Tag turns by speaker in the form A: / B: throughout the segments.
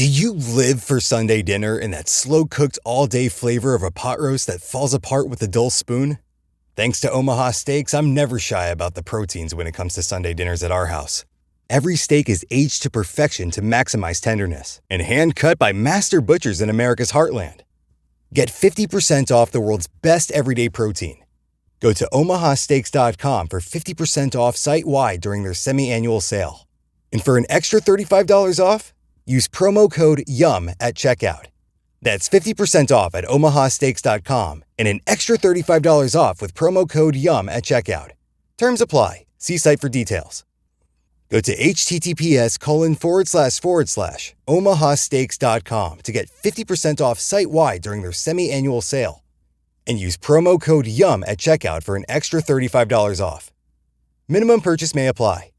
A: Do you live for Sunday dinner and that slow-cooked all-day flavor of a pot roast that falls apart with a dull spoon? Thanks to Omaha Steaks, I'm never shy about the proteins when it comes to Sunday dinners at our house. Every steak is aged to perfection to maximize tenderness and hand-cut by master butchers in America's heartland. Get 50% off the world's best everyday protein. Go to omahasteaks.com for 50% off site-wide during their semi-annual sale. And for an extra $35 off, use promo code YUM at checkout. That's 50% off at omahasteaks.com and an extra $35 off with promo code YUM at checkout. Terms apply. See site for details. Go to https://omahasteaks.com to get 50% off site-wide during their semi-annual sale. And use promo code YUM at checkout for an extra $35 off. Minimum purchase may apply.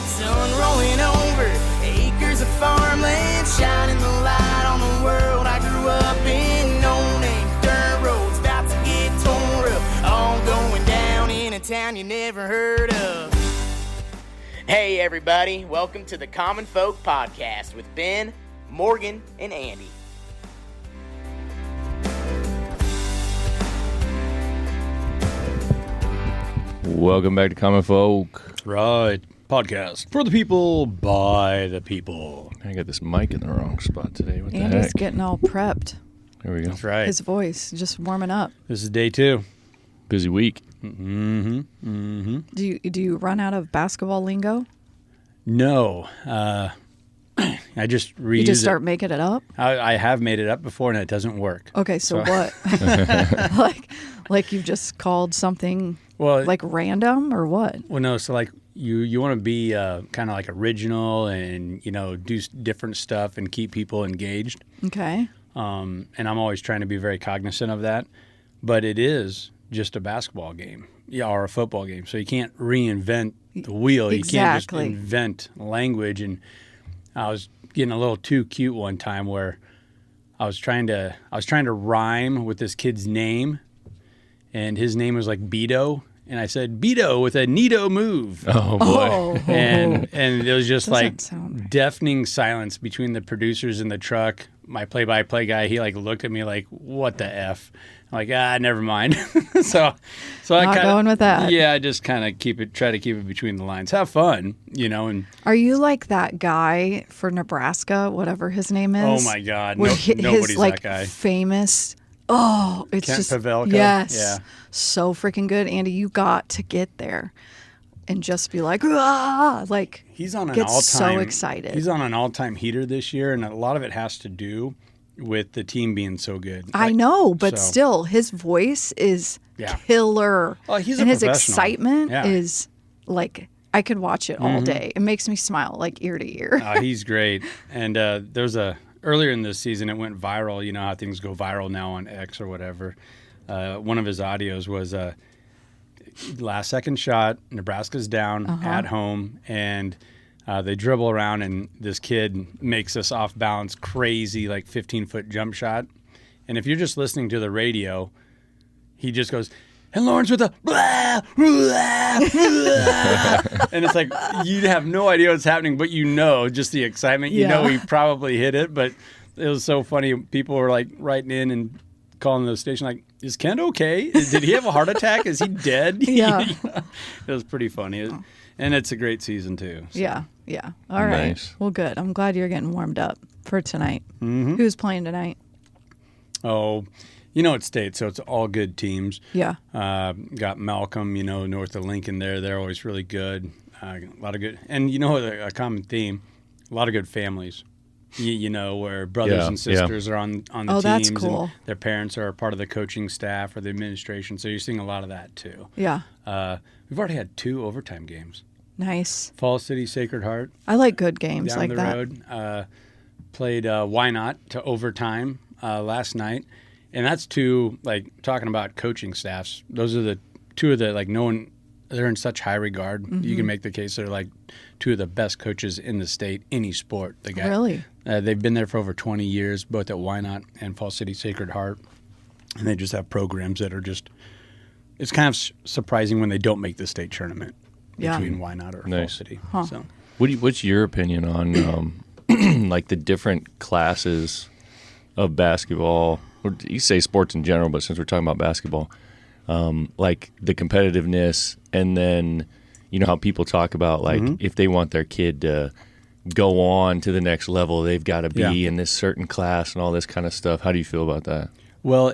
B: Sun rolling over acres of farmland, shining the light on the world I grew up in. No name dirt roads about to get tore up, all going down in a town you never heard of. Hey everybody, welcome to the Common Folk Podcast with Ben, Morgan, and Andy.
C: Welcome back to Common Folk.
D: Right. Podcast. For the people, by the people.
C: I got this mic in the wrong spot today. What the
E: Andy's
C: heck?
E: getting all prepped.
C: There we go.
D: That's right.
E: His voice just warming up.
D: This is day 2.
C: Busy week.
E: Do you run out of basketball lingo?
D: No. I just reuse
E: You just start making it up?
D: I have made it up before and it doesn't work.
E: Okay, so what? like you've just called something like random or what?
D: Well, no. So like you want to be kind of like original and, do different stuff and keep people engaged.
E: Okay.
D: And I'm always trying to be very cognizant of that. But it is just a basketball game, or a football game. So you can't reinvent the wheel.
E: Exactly.
D: You can't just invent language. And I was getting a little too cute one time where I was trying to rhyme with this kid's name, and his name was like Beto. And I said, Beto with a neato move.
C: Oh, boy.
D: And it was just
E: Doesn't right.
D: deafening silence between the producers in the truck. My play-by-play guy, he looked at me like, what the F? I'm like, never mind. so I
E: Not going with that.
D: Yeah, I just kind of try to keep it between the lines. Have fun, and
E: Are you like that guy for Nebraska, whatever his name is?
D: oh my God,
E: his
D: nobody's that guy.
E: famous. Oh, it's
D: Kent
E: just
D: Pavelka?
E: yes,
D: Yeah.
E: so freaking good, Andy. You got to get there and just be like,
D: he's on an
E: get
D: all-time.
E: so excited.
D: He's on an all-time heater this year, and a lot of it has to do with the team being so good.
E: I know, but
D: so-
E: still, his voice is
D: Yeah.
E: killer.
D: Oh, he's a
E: and his
D: professional.
E: excitement
D: Yeah.
E: is like, I could watch it all day. It makes me smile like ear to ear.
D: He's great. And earlier in this season, it went viral. You know how things go viral now on X or whatever. One of his audios was last second shot, Nebraska's down at home, and they dribble around, and this kid makes this off balance, crazy, 15-foot jump shot. And if you're just listening to the radio, he just goes, and Lawrence with a blah, blah, blah. And it's like, you have no idea what's happening, but just the excitement.
E: Yeah.
D: He probably hit it, but it was so funny. People were writing in and calling the station is Kent okay? Did he have a heart attack? Is he dead?
E: Yeah.
D: It was pretty funny. And it's a great season too. So.
E: Yeah. All right.
C: Nice.
E: Well, good. I'm glad you're getting warmed up for tonight.
D: Mm-hmm.
E: Who's playing tonight?
D: Oh, it's state, so it's all good teams.
E: Yeah.
D: Got Malcolm, north of Lincoln there. They're always really good. A lot of good. And a common theme, a lot of good families. Where brothers and sisters are on the teams.
E: That's cool.
D: And their parents are part of the coaching staff or the administration. So you're seeing a lot of that too.
E: Yeah.
D: We've already had 2 overtime games.
E: Nice.
D: Falls City Sacred Heart
E: I like good games
D: down
E: like
D: the
E: that.
D: road. Played Why Not to overtime last night. And that's 2, talking about coaching staffs. Those are the 2 of the, no one, they're in such high regard. Mm-hmm. You can make the case they're 2 of the best coaches in the state, any sport.
E: Really?
D: They've been there for over 20 years, both at Why Not and Falls City Sacred Heart. And they just have programs that are just, it's kind of surprising when they don't make the state tournament between Why Not or Falls City.
E: Huh.
D: So
C: What's your opinion on like the different classes of basketball? Or you say sports in general, but since we're talking about basketball, like the competitiveness, and then you know how people talk about like if they want their kid to go on to the next level, they've got to be in this certain class and all this kind of stuff. How do you feel about that?
D: Well,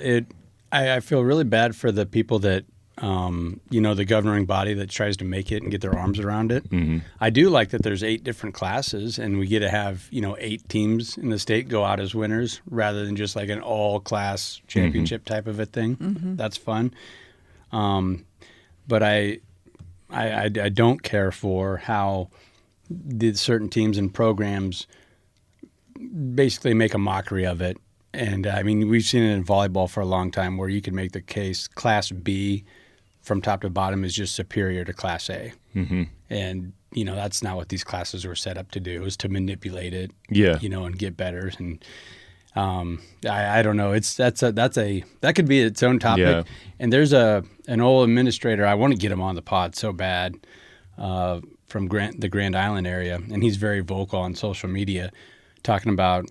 D: I feel really bad for the people that, the governing body that tries to make it and get their arms around it. Mm-hmm. I do like that there's 8 different classes and we get to have, 8 teams in the state go out as winners rather than just like an all-class championship type of a thing. Mm-hmm. That's fun. But I don't care for how the certain teams and programs basically make a mockery of it. And I mean, we've seen it in volleyball for a long time where you can make the case Class B from top to bottom is just superior to Class A. Mm-hmm. And, that's not what these classes were set up to do, is to manipulate it, and get better. And I don't know. That could be its own topic. Yeah. And there's an old administrator, I want to get him on the pod so bad, from the Grand Island area. And he's very vocal on social media talking about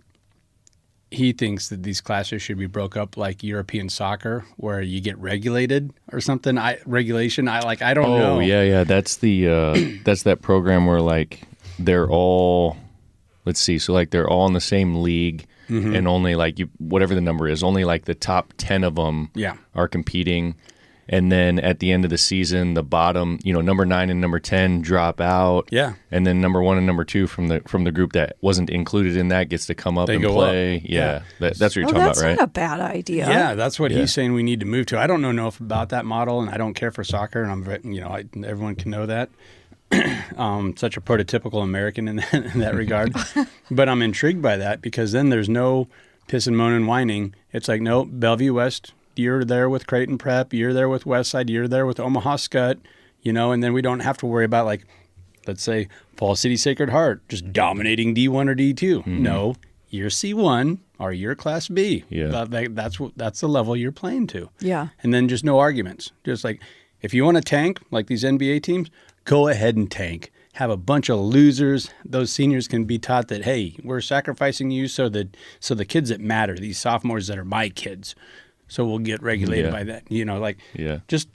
D: he thinks that these classes should be broke up like European soccer, where you get regulated or something. I don't know.
C: Oh, yeah. That's the that's that program where like they're all, let's see, so like they're all in the same league, and only like whatever the number is, only like the top 10 of them are competing. And then at the end of the season, the bottom, number 9 and number 10 drop out. Yeah. And then number 1 and number 2 from the group that wasn't included in that gets to come up and play. Yeah. That's what you're talking about, right?
E: That's not a bad idea.
D: Yeah, that's what he's saying we need to move to. I don't know enough about that model, and I don't care for soccer, and everyone can know that. Such a prototypical American in that regard. But I'm intrigued by that because then there's no piss and moan and whining. It's like, no, Bellevue West, you're there with Creighton Prep, you're there with Westside, you're there with Omaha Scott, and then we don't have to worry about, like, let's say, Fall City Sacred Heart just dominating D1 or D2. Mm-hmm. No, you're C1 or you're Class B. Yeah. That's the level you're playing to.
E: Yeah.
D: And then just no arguments. Just like, if you want to tank, like these NBA teams, go ahead and tank. Have a bunch of losers. Those seniors can be taught that, hey, we're sacrificing you so the kids that matter, these sophomores that are my kids, so we'll get regulated by that. Just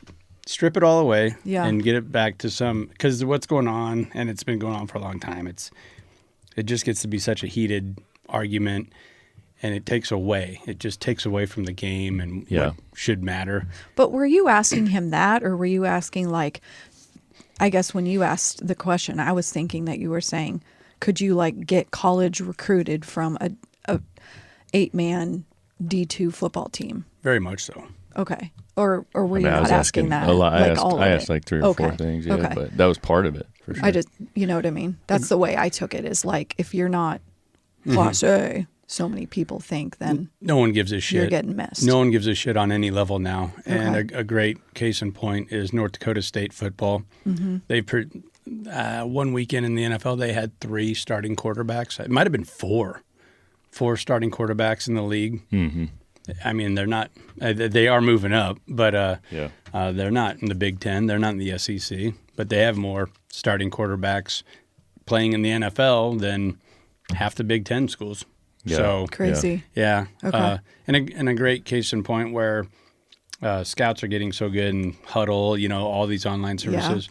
D: strip it all away and get it back to some, because what's going on, and it's been going on for a long time, it just gets to be such a heated argument, and it just takes away from the game and what should matter.
E: But were you asking him that, or were you asking, like, I guess when you asked the question, I was thinking that you were saying, could you like get college recruited from a 8-man D2 football team?
D: Very much so.
E: Okay. Or were you not asking that?
C: A lot. I asked like 3 or 4 things, but that was part of it for sure.
E: I just, you know what I mean? That's the way I took it, is like, if you're not Class A, so many people think, then
D: no one gives a shit.
E: You're getting missed.
D: No one gives a shit on any level now. Okay. And a great case in point is North Dakota State football. Mm-hmm. They one weekend in the NFL, they had 3 starting quarterbacks. It might have been 4 starting quarterbacks in the league. Mm-hmm. I mean, they're not. They are moving up, but they're not in the Big Ten. They're not in the SEC, but they have more starting quarterbacks playing in the NFL than half the Big Ten schools.
C: Yeah.
D: So
E: crazy.
D: Yeah. Okay. And a great case in point where scouts are getting so good, and Huddle, all these online services.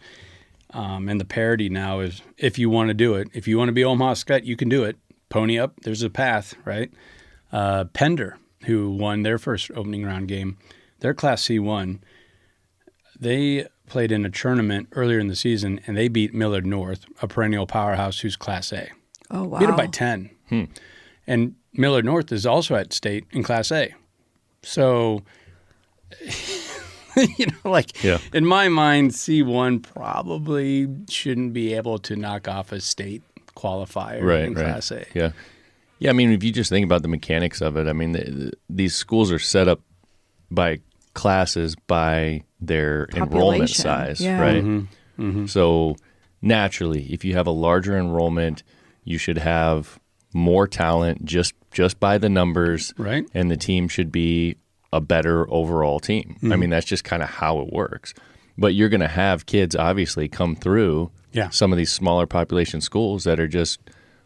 D: Yeah. And the parity now is, if you want to do it, if you want to be Omaha Scott, you can do it. Pony up. There's a path, right? Pender, who won their first opening round game, they're Class C1. They played in a tournament earlier in the season, and they beat Millard North, a perennial powerhouse who's Class A.
E: Oh, wow.
D: Beat them by 10. And Millard North is also at state in Class A. So, in my mind, C1 probably shouldn't be able to knock off a state qualifier in Class A.
C: Yeah. Yeah, I mean, if you just think about the mechanics of it, I mean, these schools are set up by classes by their enrollment size, right? Mm-hmm. Mm-hmm. So naturally, if you have a larger enrollment, you should have more talent just by the numbers,
D: right?
C: And the team should be a better overall team. Mm-hmm. I mean, that's just kind of how it works. But you're going to have kids obviously come through some of these smaller population schools that are just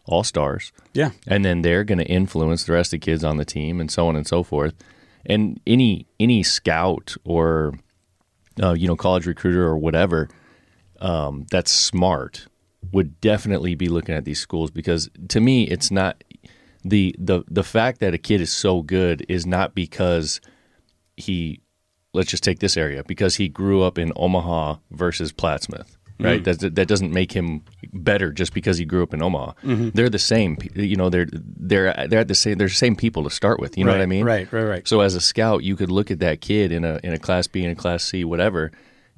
C: all-stars.
D: Yeah.
C: And then they're going to influence the rest of the kids on the team and so on and so forth. And any scout or college recruiter or whatever that's smart would definitely be looking at these schools, because to me it's not the fact that a kid is so good is not because let's just take this area, because he grew up in Omaha versus Plattsmouth. Right, that doesn't make him better just because he grew up in Omaha. They're the same, they're at the same. They're the same people to start with. You know what I mean?
D: Right.
C: So as a scout, you could look at that kid in a Class B and a Class C, whatever,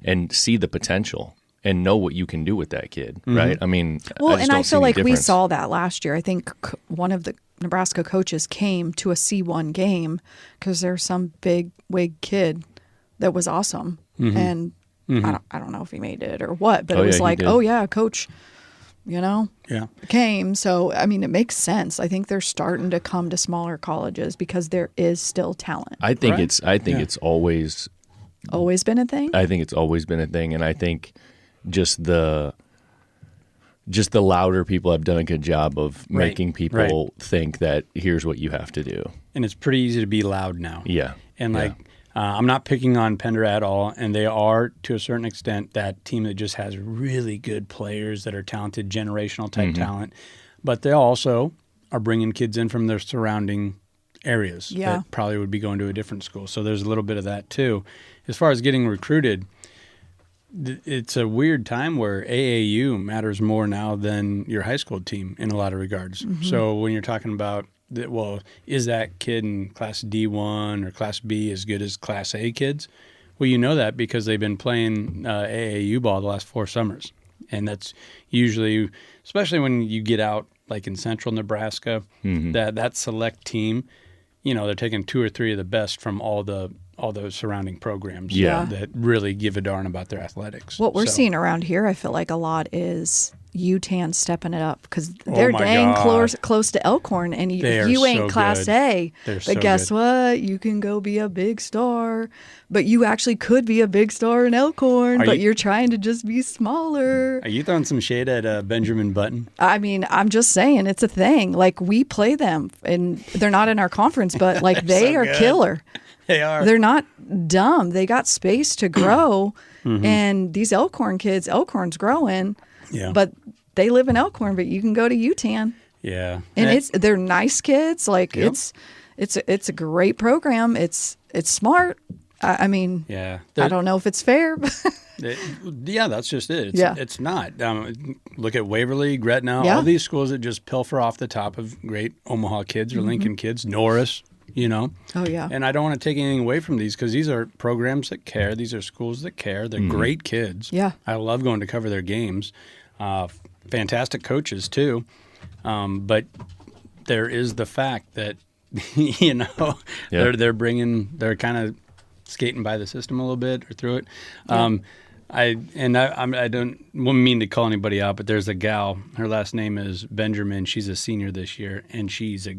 C: and see the potential and know what you can do with that kid. Right? I mean,
E: I feel like we
C: difference.
E: saw that last year. I think one of the Nebraska coaches came to a C1 game because there's some big wig kid that was awesome and. I don't know if he made it or what, but it was like, oh yeah, coach, came. So, I mean, it makes sense. I think they're starting to come to smaller colleges because there is still talent.
C: I think it's always
E: been a thing.
C: I think it's always been a thing. And I think just the louder people have done a good job of making people think that here's what you have to do.
D: And it's pretty easy to be loud now.
C: Yeah.
D: And I'm not picking on Pender at all, and they are, to a certain extent, that team that just has really good players that are talented, generational type talent. But they also are bringing kids in from their surrounding areas that probably would be going to a different school. So there's a little bit of that too. As far as getting recruited, it's a weird time where AAU matters more now than your high school team in a lot of regards. So when you're talking about is that kid in Class D1 or Class B as good as Class A kids? Well, you know that because they've been playing AAU ball the last 4 summers. And that's usually, especially when you get out like in central Nebraska, that select team, they're taking 2 or 3 of the best from all the surrounding programs that really give a darn about their athletics.
E: What we're seeing around here, I feel like a lot is UTAN stepping it up because they're close to Elkhorn, and you ain't so Class
D: good.
E: A.
D: They're
E: but
D: so
E: guess
D: good.
E: What? You can go be a big star, but you actually could be a big star in Elkhorn, you're trying to just be smaller.
D: Are you throwing some shade at Benjamin Button?
E: I mean, I'm just saying it's a thing. Like, we play them, and they're not in our conference, but like they are killer.
D: They are.
E: They're not dumb. They got space to grow, and these Elkhorn kids, Elkhorn's growing.
D: Yeah.
E: But they live in Elkhorn, but you can go to UTAN.
D: Yeah.
E: And they're nice kids. Like it's a great program. It's smart. I mean, I don't know if it's fair.
D: That's just it. It's not. Look at Waverly, Gretna, all these schools that just pilfer off the top of great Omaha kids or Lincoln kids, Norris,
E: Oh, yeah.
D: And I don't want to take anything away from these because these are programs that care. These are schools that care. They're great kids.
E: Yeah.
D: I love going to cover their games. Fantastic coaches, too. But there is the fact that, they're kind of skating by the system a little bit or through it. I don't mean to call anybody out, but there's a gal. Her last name is Benjamin. She's a senior this year, and she's a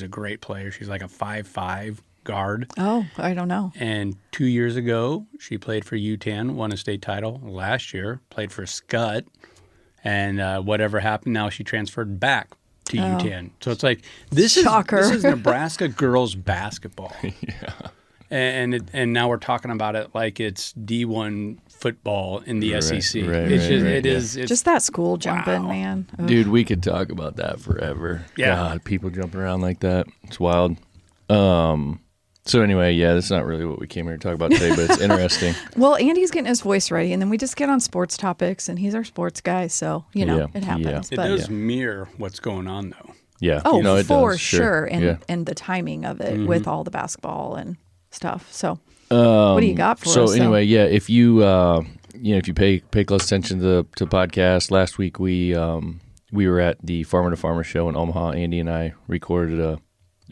D: great player. She's like a 5'5" guard.
E: Oh, I don't know.
D: And 2 years ago, she played for UTAN, won a state title. Last year, played for Scott, and whatever happened, now she transferred back to UTAN. So it's like this is Nebraska girls basketball. And now we're talking about it like it's D1 football in the SEC. It's
E: just that school jumping, man. Ugh.
C: Dude, we could talk about that forever.
D: Yeah.
C: God, people jumping around like that. It's wild. So anyway, that's not really what we came here to talk about today, but it's interesting.
E: Well, Andy's getting his voice ready, and then we just get on sports topics, and he's our sports guy, so, it happens.
D: It does mirror what's going on, though.
C: Yeah.
E: Oh,
C: it
E: for
C: does.
E: sure. And the timing of it with all the basketball and stuff. So what do you got for us?
C: So anyway, if you if you pay close attention to podcast, last week we were at the Farmer to Farmer show in Omaha. Andy and I recorded a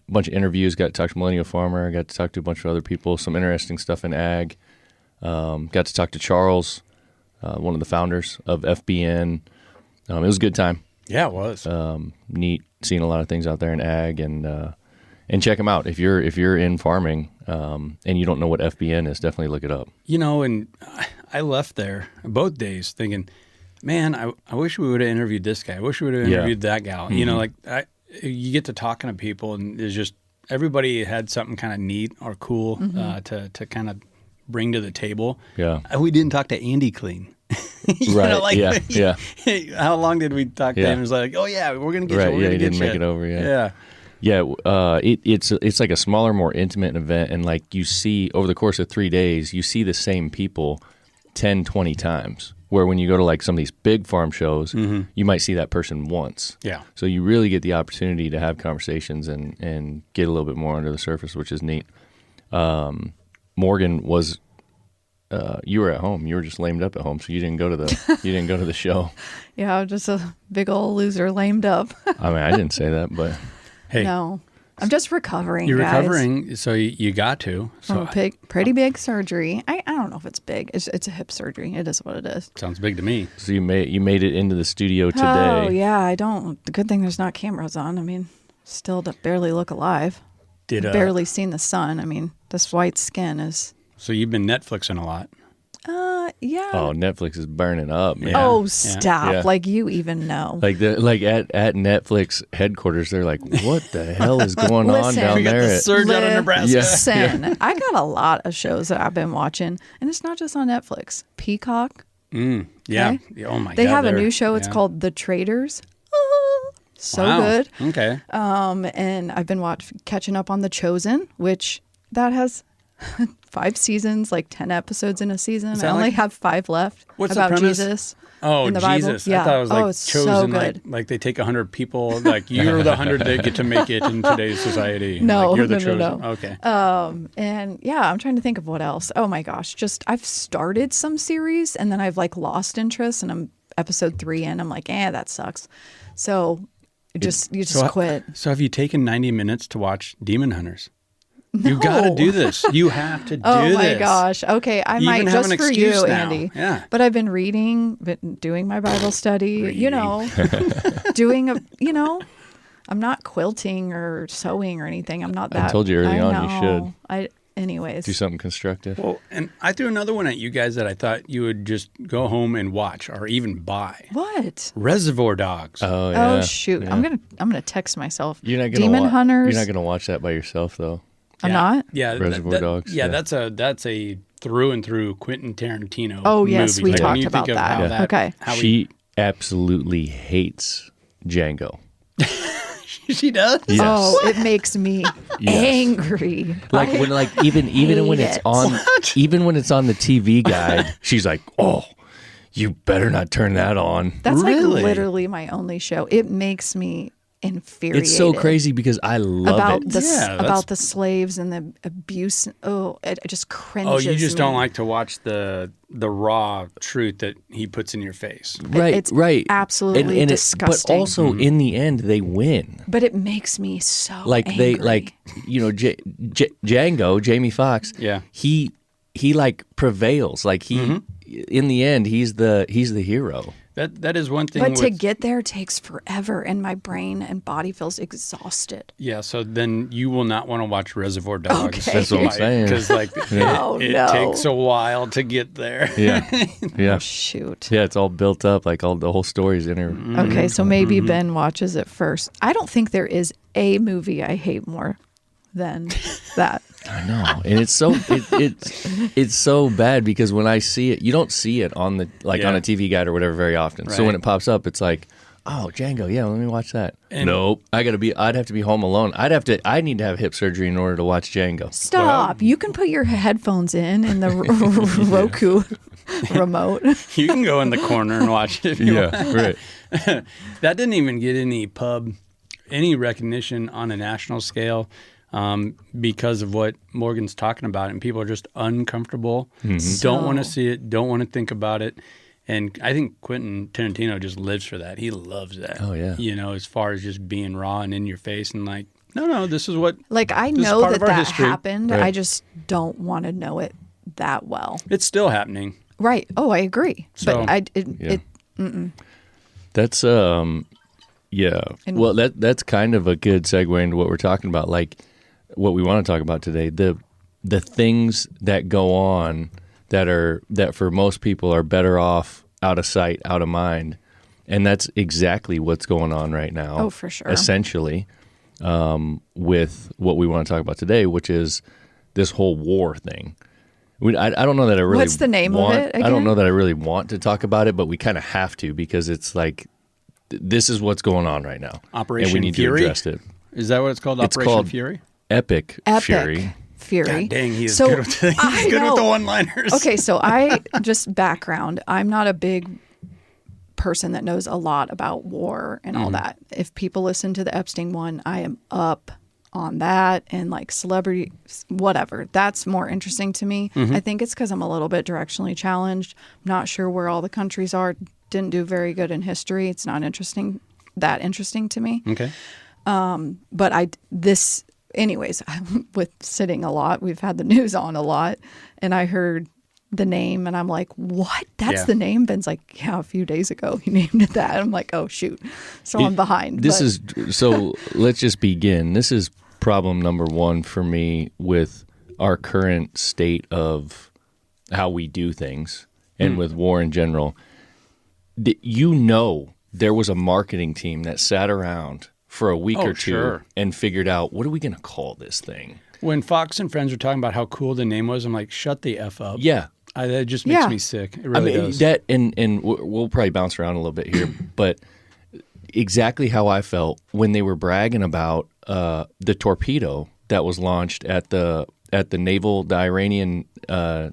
C: bunch of interviews, got to talk to Millennial Farmer, got to talk to a bunch of other people, some interesting stuff in ag. Got to talk to Charles, one of the founders of FBN. It was a good time.
D: Yeah, it was.
C: Neat seeing a lot of things out there in ag, and check them out. If you're in farming and you don't know what FBN is, definitely look it up.
D: And I left there both days thinking, man, I wish we would have interviewed this guy. I wish we would have
C: Yeah.
D: interviewed that gal. You know, like you get to talking to people, and there's just everybody had something kind of neat or cool to kind of bring to the table.
C: Yeah.
D: We didn't talk to Andy Clean. You
C: Right,
D: know, like,
C: yeah.
D: How long did we talk to
C: Yeah.
D: him? It was like, oh yeah, we're gonna get
C: Right,
D: you. We're
C: yeah,
D: gonna
C: he
D: get
C: didn't
D: you.
C: make it over, yeah.
D: Yeah.
C: Yeah, it's like a smaller, more intimate event, and like you see over the course of 3 days, you see the same people 10, 20 times. Where when you go to like some of these big farm shows, you might see that person once.
D: Yeah.
C: So you really get the opportunity to have conversations and get a little bit more under the surface, which is neat. Morgan was, you were at home. You were just lamed up at home, so you didn't go to the show.
E: Yeah, I'm just a big old loser, lamed up.
C: I mean, I didn't say that, but
D: Hey,
E: No, I'm just recovering.
D: you're
E: guys,
D: recovering, so you got to.
E: from
D: So
E: a pretty big surgery. I don't know if it's big. It's a hip surgery. It is what it is.
D: sounds big to me.
C: so you made it into the studio today.
E: Oh yeah, I don't. The good thing there's not cameras on. I mean, still to barely look alive.
D: Did
E: Barely seen the sun. I mean, this white skin is.
D: So you've been Netflixing a lot.
E: Yeah.
C: Oh, Netflix is burning up, man.
D: Yeah.
E: Oh, stop!
C: Yeah.
E: Like you even know.
C: Like at Netflix headquarters, they're like, "What the hell is going on
E: Listen.
C: down
E: We got
C: there?"
D: the surge out of Nebraska.
C: Yeah.
E: Listen, I got a lot of shows that I've been watching, and it's not just on Netflix. Peacock.
D: Yeah.
E: Okay.
D: Yeah, oh my God.
E: They have a
D: they're-
E: new show. It's
D: yeah.
E: called The Traders. So
D: Wow.
E: good.
D: Okay.
E: And I've been catching up on The Chosen, which that has 5 seasons, like 10 episodes in a season.
D: Is
E: I
D: that
E: only
D: like-
E: have 5 left.
D: What's the
E: about
D: premise?
E: Jesus.
D: Oh,
E: in the Bible.
D: Jesus.
E: Yeah.
D: I thought it was like
E: Oh, it's so
D: chosen,
E: good.
D: like they take 100 people, like you're the 100 that get to make it in today's society.
E: No,
D: like, you're the
E: no,
D: chosen.
E: no.
D: Okay.
E: And yeah, I'm trying to think of what else. Oh my gosh, just I've started some series and then I've like lost interest, and I'm episode 3 in. I'm like, that sucks. So you just quit.
D: So have you taken 90 minutes to watch Demon Hunters? You got to do this. You have to do this.
E: Oh my gosh. Okay, I
D: You
E: might
D: even have
E: just
D: an
E: for you,
D: excuse now.
E: Andy.
D: Yeah.
E: But I've been reading, been doing my Bible study. You know, doing I'm not quilting or sewing or anything. I'm not that.
C: told you early on you
E: know. Anyways.
C: Do something constructive.
D: Well, and I threw another one at you guys that I thought you would just go home and watch or even buy.
E: What?
D: Reservoir Dogs.
C: Oh yeah.
E: Oh shoot!
C: Yeah.
E: I'm gonna text myself.
C: You're not gonna
E: Demon Hunters.
C: You're not gonna watch that by yourself though.
E: I'm not.
D: Yeah,
C: Reservoir Dogs,
D: Yeah,
C: yeah.
D: that's a through and through Quentin Tarantino.
E: Oh, yes,
D: movie.
E: we
D: Like, when
E: talked
D: you
E: about
D: think of
E: that.
D: how
E: Yeah. Okay.
D: How
C: She absolutely hates Django.
D: she does.
C: Yes.
E: Oh, it makes me
C: Yes.
E: angry.
C: Like when even when
E: hate
C: it's
E: it.
C: on even when it's on the TV guide, she's like, "Oh, you better not turn that on."
E: That's
D: Really?
E: like literally my only show. It makes me infuriated.
C: It's so crazy because I love
E: about
C: it.
E: the
D: Yeah, that's-
E: about the slaves and the abuse. Oh, it just cringes.
D: Oh, you just
E: me.
D: don't like to watch the raw truth that he puts in your face.
C: Right,
E: it's
C: right.
E: absolutely disgusting.
C: But also in the end they win.
E: But it makes me so
C: Like
E: angry.
C: they like Django, Jamie Foxx.
D: Yeah.
C: He like prevails. Like he in the end he's the hero.
D: That is one thing.
E: But to
D: with-
E: get there takes forever, and my brain and body feels exhausted.
D: yeah, so then you will not want to watch Reservoir Dogs.
E: Okay.
C: That's what I'm saying.
D: Because like
E: Oh,
D: it
E: no.
D: takes a while to get there.
C: Yeah. Yeah.
E: Oh, shoot.
C: Yeah, it's all built up, like the whole story's in her.
E: Okay, so maybe Ben watches it first. I don't think there is a movie I hate more than that.
C: I know, and it's so it's so bad because when I see it, you don't see it on the on a TV guide or whatever very often. So when
D: Right.
C: it pops up, it's like, oh, Django, yeah, let me watch that.
D: And-
C: Nope, I'd have to be home alone. I need to have hip surgery in order to watch Django.
E: Stop. You can put your headphones in the Roku remote.
D: You can go in the corner and watch it if you want.
C: right.
D: That didn't even get any recognition on a national scale because of what Morgan's talking about. And people are just uncomfortable, don't want to see it, don't want to think about it. And I think Quentin Tarantino just lives for that. He loves that.
C: Oh, yeah.
D: You know, as far as just being raw and in your face and like, no, this is what.
E: Like, I
D: This is
E: know
D: part
E: that
D: of our
E: that
D: history.
E: happened.
C: Right.
E: I just don't want to know it that well.
D: It's still happening.
E: Right. Oh, I agree.
D: So-
E: But
C: Yeah. That's yeah.
E: And-
C: Well, that's kind of a good segue into what we're talking about, like what we want to talk about today. The things that go on that for most people are better off out of sight, out of mind. And that's exactly what's going on right now.
E: Oh, for sure.
C: Essentially, with what we want to talk about today, which is this whole war thing. I don't know that I really
E: What's the name of it
C: I don't
E: again?
C: know that I really want to talk about it, but we kind of have to because it's like this is what's going on right now.
D: Operation
C: and we need
D: Fury?
C: to address it.
D: Is that what it's called?
C: It's
D: Operation
C: called
D: Fury?
C: Epic Fury.
E: Fury.
D: God dang, he is
E: So,
D: good with the,
E: I
D: he's good with the
E: know.
D: one-liners.
E: Okay, so I just background. I'm not a big person that knows a lot about war and all that. If people listen to the Epstein one, I am up on that and like celebrity, whatever. That's more interesting to me. I think it's because I'm a little bit directionally challenged. I'm not sure where all the countries are. Didn't do very good in history. It's not that interesting to me.
D: Okay.
E: But anyways, with sitting a lot, we've had the news on a lot, and I heard the name and I'm like, what? That's
D: Yeah.
E: the name? Ben's like, yeah, a few days ago he named it that. I'm like, oh shoot. So I'm behind.
C: So let's just begin. This is problem number one for me with our current state of how we do things and with war in general. There was a marketing team that sat around for a week or two
D: sure.
C: and figured out, what are we going to call this thing?
D: When Fox and Friends were talking about how cool the name was, I'm like, shut the F up.
C: Yeah.
D: That just makes
E: Yeah.
D: me sick. It really does.
C: That and we'll probably bounce around a little bit here, but exactly how I felt when they were bragging about the torpedo that was launched at the Iranian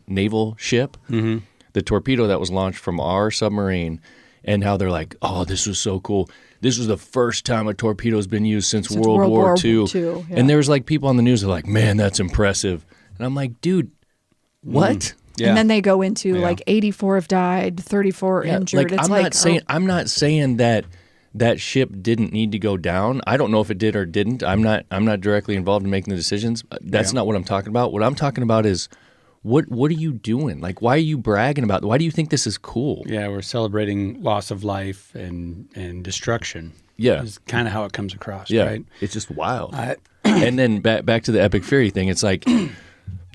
C: naval ship, the torpedo that was launched from our submarine, and how they're like, oh, this was so cool. This was the first time a torpedo has been used since World War II.
E: yeah.
C: And there was like people on the news that are like, man, that's impressive. And I'm like, dude, what?
D: Yeah.
E: And then they go into like 84 have died, 34
C: Yeah,
E: injured. It's
C: I'm not saying that ship didn't need to go down. I don't know if it did or didn't. I'm not directly involved in making the decisions. That's not what I'm talking about. What I'm talking about is what are you doing? Like, why are you bragging about? Why do you think this is cool?
D: Yeah, we're celebrating loss of life and destruction.
C: Yeah.
D: Is kind of how it comes across,
C: Yeah,
D: right?
C: it's just wild. And then back to the Epic Fury thing. It's like,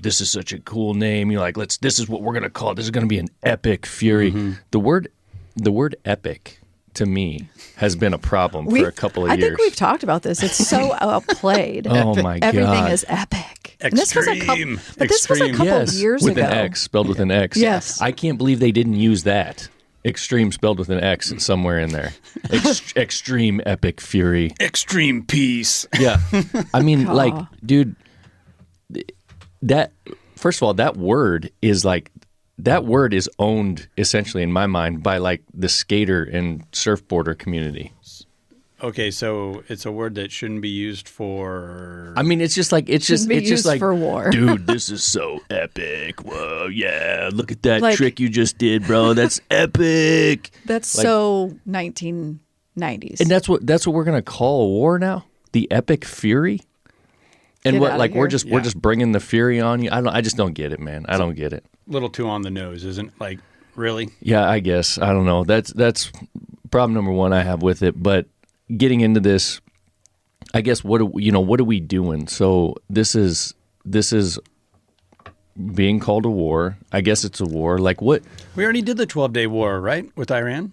C: this is such a cool name. You're like, this is what we're gonna call it. This is gonna be an Epic Fury. The word epic to me has been a problem for a couple of years.
E: I think we've talked about this. It's so outplayed.
C: Oh my God.
E: Everything is epic. And this was a couple, but this was a
D: Extreme.
E: couple of years
C: with
E: ago.
C: an X, spelled with an X.
E: Yes.
C: I can't believe they didn't use that. Extreme spelled with an X somewhere in there. Extreme Epic Fury.
D: Extreme peace.
C: Yeah. I mean, like, dude, that, first of all, that word is owned essentially in my mind by like the skater and surfboarder community.
D: Okay, so it's a word that shouldn't be used for.
C: I mean, it's just like
E: Shouldn't be used
C: like
E: for war.
C: Dude, this is so epic. Whoa, yeah, look at that
E: Like-
C: trick you just did, bro. That's epic.
E: That's
C: Like-
E: so 1990s.
C: And that's what we're gonna call a war now. The Epic Fury. And
E: Get
C: what
E: outta
C: like we're
E: here.
C: just bringing the fury on you. I just don't get it, man. I don't get it.
D: Little too on the nose, isn't like really?
C: Yeah, I guess. I don't know. That's problem number one I have with it. But getting into this, I guess what are we doing? So this is being called a war. I guess it's a war. Like what
D: We already did the 12-day war, right, with Iran?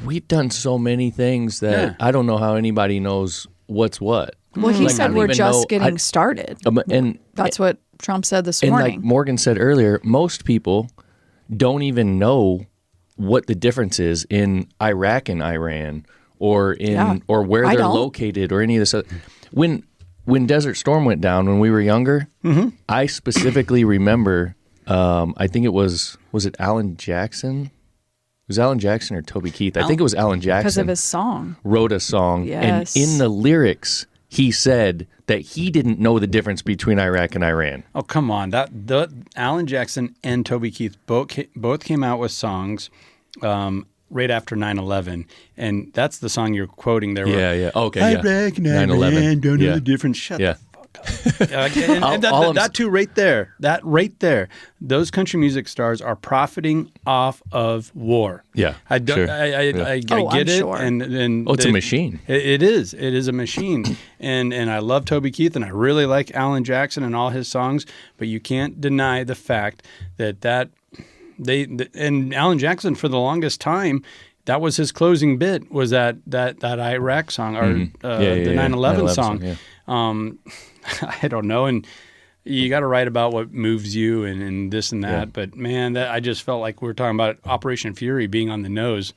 C: we've done so many things that
D: Yeah.
C: I don't know how anybody knows what's what.
E: well, he
C: Like, I
E: said
C: don't
E: we're
C: even
E: just
C: know-
E: getting started.
C: And
E: That's what Trump said this
C: And
E: morning.
C: like Morgan said earlier, most people don't even know what the difference is in Iraq and Iran or
E: Yeah,
C: or where
E: I
C: they're
E: don't.
C: located or any of this. When Desert Storm went down when we were younger, I specifically remember. I think it was it Alan Jackson? It was Alan Jackson or Toby Keith? I think it was Alan Jackson.
E: because of his song.
C: Wrote a song,
E: Yes.
C: and in the lyrics, he said that he didn't know the difference between Iraq and Iran.
D: Oh, come on. Alan Jackson and Toby Keith both came out with songs right after 9/11, and that's the song you're quoting there.
C: Yeah. Okay.
D: I
C: yeah.
D: recognize
C: 9/11.
D: don't know
C: Yeah.
D: the difference. Shut
C: Yeah.
D: the fuck up. And that too right there. That right there. Those country music stars are profiting off of war.
C: Yeah,
D: I don't.
C: sure.
D: I
E: Oh,
D: get
E: I'm
D: it.
E: sure.
D: And
C: Oh, it's a machine.
D: It is. It is a machine. and I love Toby Keith, and I really like Alan Jackson and all his songs. But you can't deny the fact that And Alan Jackson for the longest time, that was his closing bit, was that Iraq song, or the 9/11 song.
C: Yeah.
D: I don't know, and you got to write about what moves you and this and that.
C: Yeah.
D: But man, I just felt like we were talking about Operation Fury being on the nose.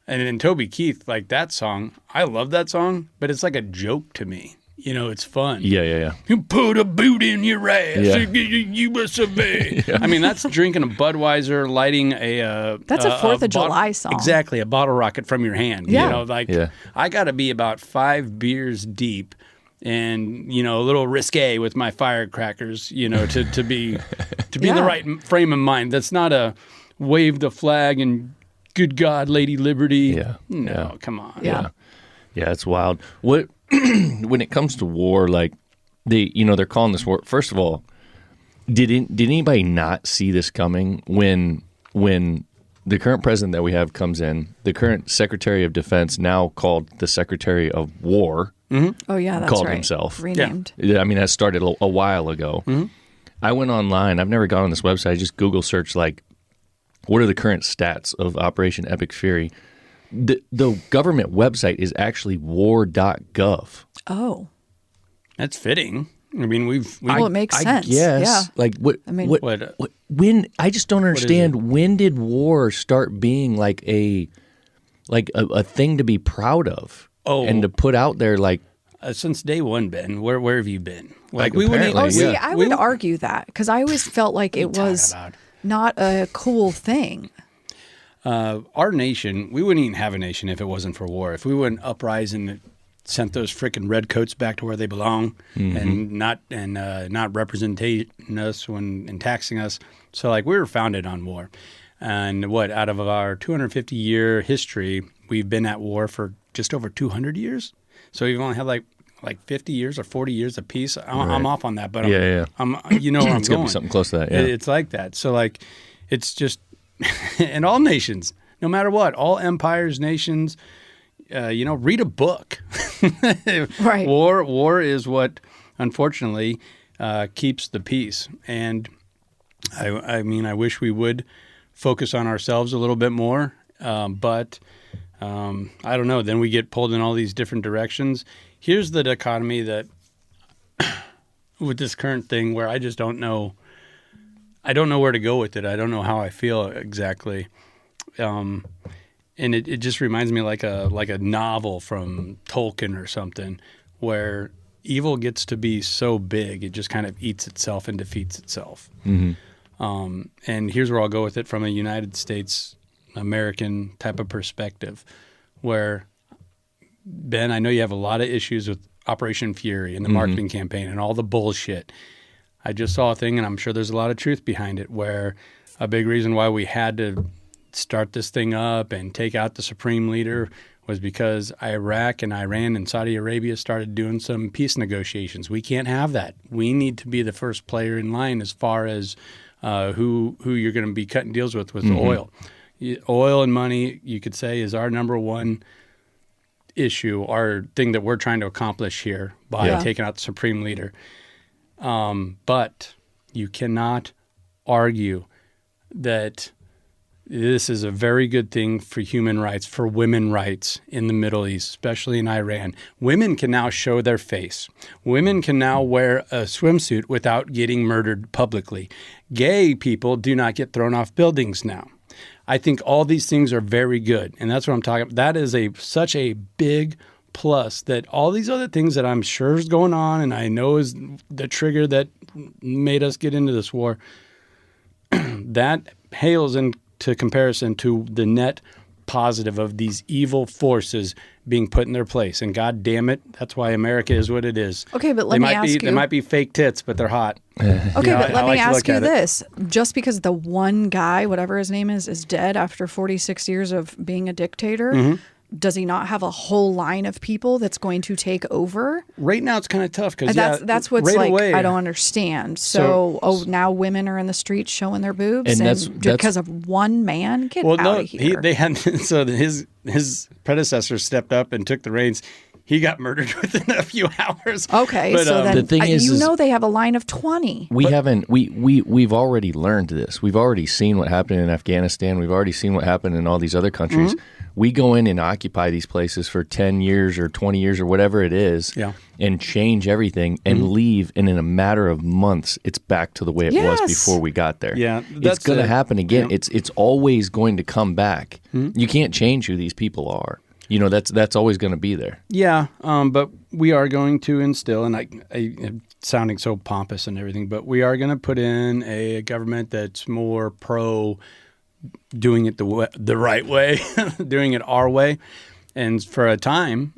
D: And then Toby Keith, like that song, I love that song, but it's like a joke to me. You know, it's fun.
C: Yeah.
D: You put a boot in your ass.
C: Yeah.
D: You must obey. I mean, that's drinking a Budweiser, lighting a.
E: That's a 4th of July song.
D: Exactly, a bottle rocket from your hand.
E: Yeah.
D: You know, like I got to be about 5 beers deep, and a little risque with my firecrackers. To be in the right frame of mind. That's not a wave the flag and good God, Lady Liberty.
C: Yeah.
D: No, come on.
E: Yeah.
C: Yeah, it's wild. What when it comes to war, like they're calling this war. First of all, did anybody not see this coming when the current president that we have comes in, the current Secretary of Defense, now called the Secretary of War,
E: Oh yeah, that's
C: called
E: right.
C: himself.
E: Renamed.
C: I mean, that started a while ago. I went online. I've never gone on this website. I just Google search like, what are the current stats of Operation Epic Fury? The government website is actually war.gov.
E: Oh.
D: That's fitting. I mean,
E: Well, it makes sense.
C: Yes.
E: Yeah.
C: Like what?
E: I mean-
C: When I just don't understand. When did war start being like a thing to be proud of?
D: Oh.
C: And to put out there like.
D: Since day one, Ben, where have you been?
C: Like,
D: we wouldn't.
C: apparently,
E: Oh, see,
C: yeah.
E: I would argue that because I always felt like it was not a cool thing.
D: Our nation, we wouldn't even have a nation if it wasn't for war. If we wouldn't uprise and sent those freaking redcoats back to where they belong, and not representing us and taxing us. So like we were founded on war, and out of our 250-year history, we've been at war for just over 200 years. So we've only had like 50 years or 40 years of peace. I'm off on that, but I'm where I'm
C: It's
D: going.
C: gonna be something close to that. Yeah.
D: It's like that. So like, it's just, and all nations, no matter what, all empires, nations, read a book.
E: Right.
D: War is what, unfortunately, keeps the peace. And I mean, I wish we would focus on ourselves a little bit more, but I don't know. Then we get pulled in all these different directions. Here's the dichotomy that with this current thing where I just don't know. I don't know where to go with it. I don't know how I feel exactly. And it just reminds me like a novel from Tolkien or something where evil gets to be so big it just kind of eats itself and defeats itself. And here's where I'll go with it from a United States American type of perspective where, Ben, I know you have a lot of issues with Operation Fury and the marketing campaign and all the bullshit. I just saw a thing, and I'm sure there's a lot of truth behind it, where a big reason why we had to start this thing up and take out the supreme leader was because Iraq and Iran and Saudi Arabia started doing some peace negotiations. We can't have that. We need to be the first player in line as far as who you're going to be cutting deals with oil. Oil and money, you could say, is our number one issue, our thing that we're trying to accomplish here by taking out the supreme leader. But you cannot argue that this is a very good thing for human rights, for women rights in the Middle East, especially in Iran. Women can now show their face. Women can now wear a swimsuit without getting murdered publicly. Gay people do not get thrown off buildings now. I think all these things are very good, and that's what I'm talking about. That is such a big plus that all these other things that I'm sure is going on and I know is the trigger that made us get into this war, that hails into comparison to the net positive of these evil forces being put in their place. And God damn it, that's why America is what it is.
E: Okay, but let me ask you.
D: They might be fake tits, but they're hot.
E: Okay, but let me ask you
D: it.
E: this. Just because the one guy, whatever his name is dead after 46 years of being a dictator, does he not have a whole line of people that's going to take over?
D: Right now it's kind of tough because
E: that's what's
D: right
E: like
D: away,
E: I don't understand. So now women are in the streets showing their boobs
C: And
E: and
C: that's
E: because of one man? Get out of here.
D: They had so his predecessor stepped up and took the reins. he got murdered within a few hours.
E: Okay,
D: But,
E: so then
C: the thing is
E: they have a line of 20.
C: We've already learned this. We've already seen what happened in Afghanistan. We've already seen what happened in all these other countries. We go in and occupy these places for 10 years or 20 years or whatever it is, and change everything and leave, and in a matter of months, it's back to the way it was before we got there.
D: Yeah,
C: it's going to happen again.
D: Yeah.
C: It's always going to come back. You can't change who these people are. You know, that's always going to be there.
D: Yeah, but we are going to instill, and I'm sounding so pompous and everything, but we are going to put in a government that's more pro doing it the right way, doing it our way. And for a time,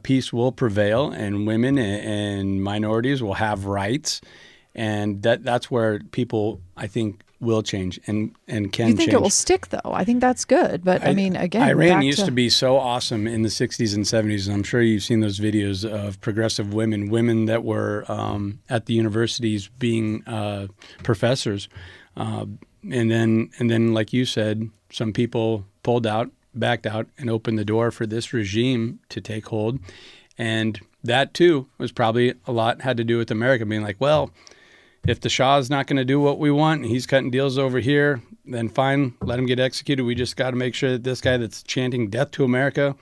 D: peace will prevail, and women and minorities will have rights. And that's where people, I think, will change and can change.
E: You think it will stick, though? I think that's good. But, I mean, again,
D: Iran used to be so awesome in the 60s and 70s, and I'm sure you've seen those videos of progressive women that were at the universities being professors. And then, like you said, some people backed out, and opened the door for this regime to take hold. And that, too, was probably a lot had to do with America being like, well, if the Shah's not going to do what we want, and he's cutting deals over here, then fine, let him get executed. We just got to make sure that this guy that's chanting death to America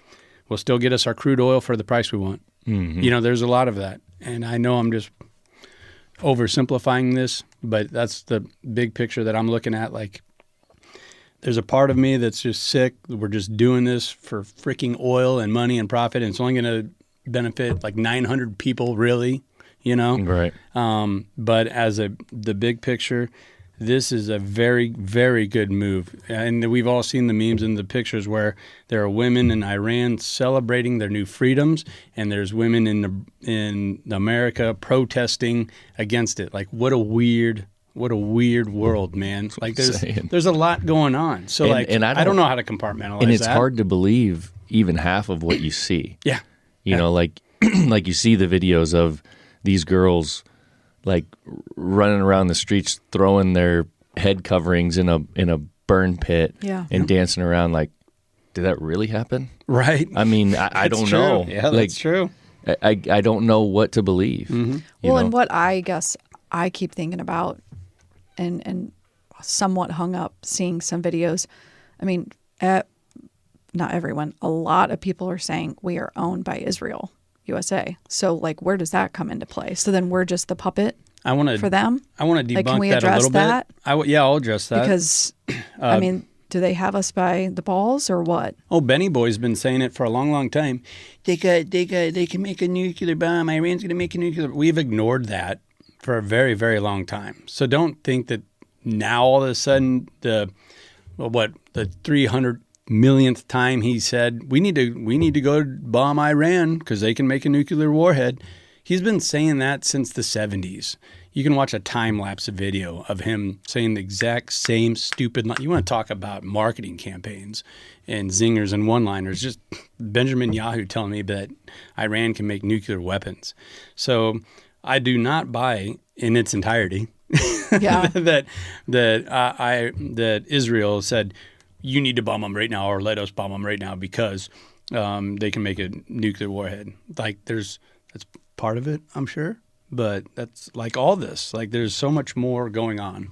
D: will still get us our crude oil for the price we want. You know, there's a lot of that. And I know I'm just oversimplifying this, but that's the big picture that I'm looking at. Like, there's a part of me that's just sick. We're just doing this for freaking oil and money and profit, and it's only going to benefit like 900 people, really, you know?
C: Right.
D: But as the big picture, this is a very, very good move. And we've all seen the memes and the pictures where there are women in Iran celebrating their new freedoms, and there's women in America protesting against it. Like, what a weird world, man. Like, there's a lot going on. So, and I don't know how to compartmentalize that.
C: And it's hard to believe even half of what you see.
D: Yeah.
C: You know, like you see the videos of these girls like running around the streets throwing their head coverings in a burn pit and dancing around. Like, did that really happen?
D: Right.
C: I mean, I don't know.
D: Yeah, that's true.
C: I don't know what to believe.
E: Well, and what I guess I keep thinking about and somewhat hung up seeing some videos. I mean, not everyone, a lot of people are saying we are owned by Israel, USA. So, like, where does that come into play? So then we're just the puppet for them?
D: I want to debunk
E: can we
D: that a
E: address
D: little
E: that?
D: bit. Yeah, I'll address that.
E: Because, I mean, do they have us by the balls or what?
D: Oh, Benny Boy's been saying it for a long, long time. They can make a nuclear bomb. Iran's going to make a nuclear. We've ignored that for a very, very long time. So don't think that now all of a sudden the 300 millionth time he said we need to go bomb Iran because they can make a nuclear warhead. He's been saying that since the 70s. You can watch a time-lapse video of him saying the exact same stupid line. You want to talk about marketing campaigns and zingers and one-liners. Just Benjamin Yahoo telling me that Iran can make nuclear weapons. So I do not buy in its entirety that Israel said, you need to bomb them right now or let us bomb them right now because they can make a nuclear warhead. Like, that's part of it, I'm sure. But that's like all this. Like, there's so much more going on.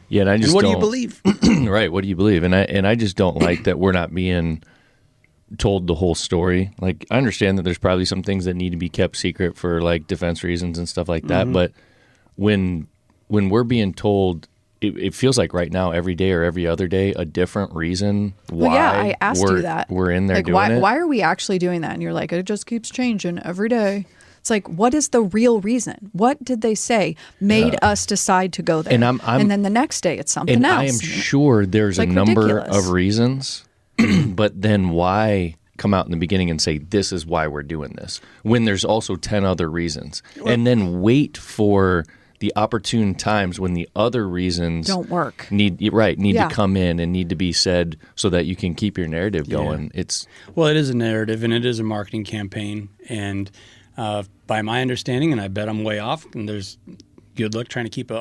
C: Yeah, and I just
D: what do you believe?
C: Right, what do you believe? And I just don't like that we're not being told the whole story. Like, I understand that there's probably some things that need to be kept secret for like defense reasons and stuff like that. But when we're being told, it feels like right now, every day or every other day, a different reason why
E: I asked you that.
C: We're in there
E: like,
C: doing it.
E: Why are we actually doing that? And you're like, it just keeps changing every day. It's like, what is the real reason? What did they say made us decide to go there? And then the next day it's something else.
C: I am sure there's a number
E: ridiculous.
C: of reasons, but then why come out in the beginning and say, this is why we're doing this, when there's also 10 other reasons? And then wait for the opportune times when the other reasons
E: don't work.
C: Need to come in and need to be said so that you can keep your narrative going.
D: It is a narrative and it is a marketing campaign. And by my understanding, and I bet I'm way off, and there's good luck trying to keep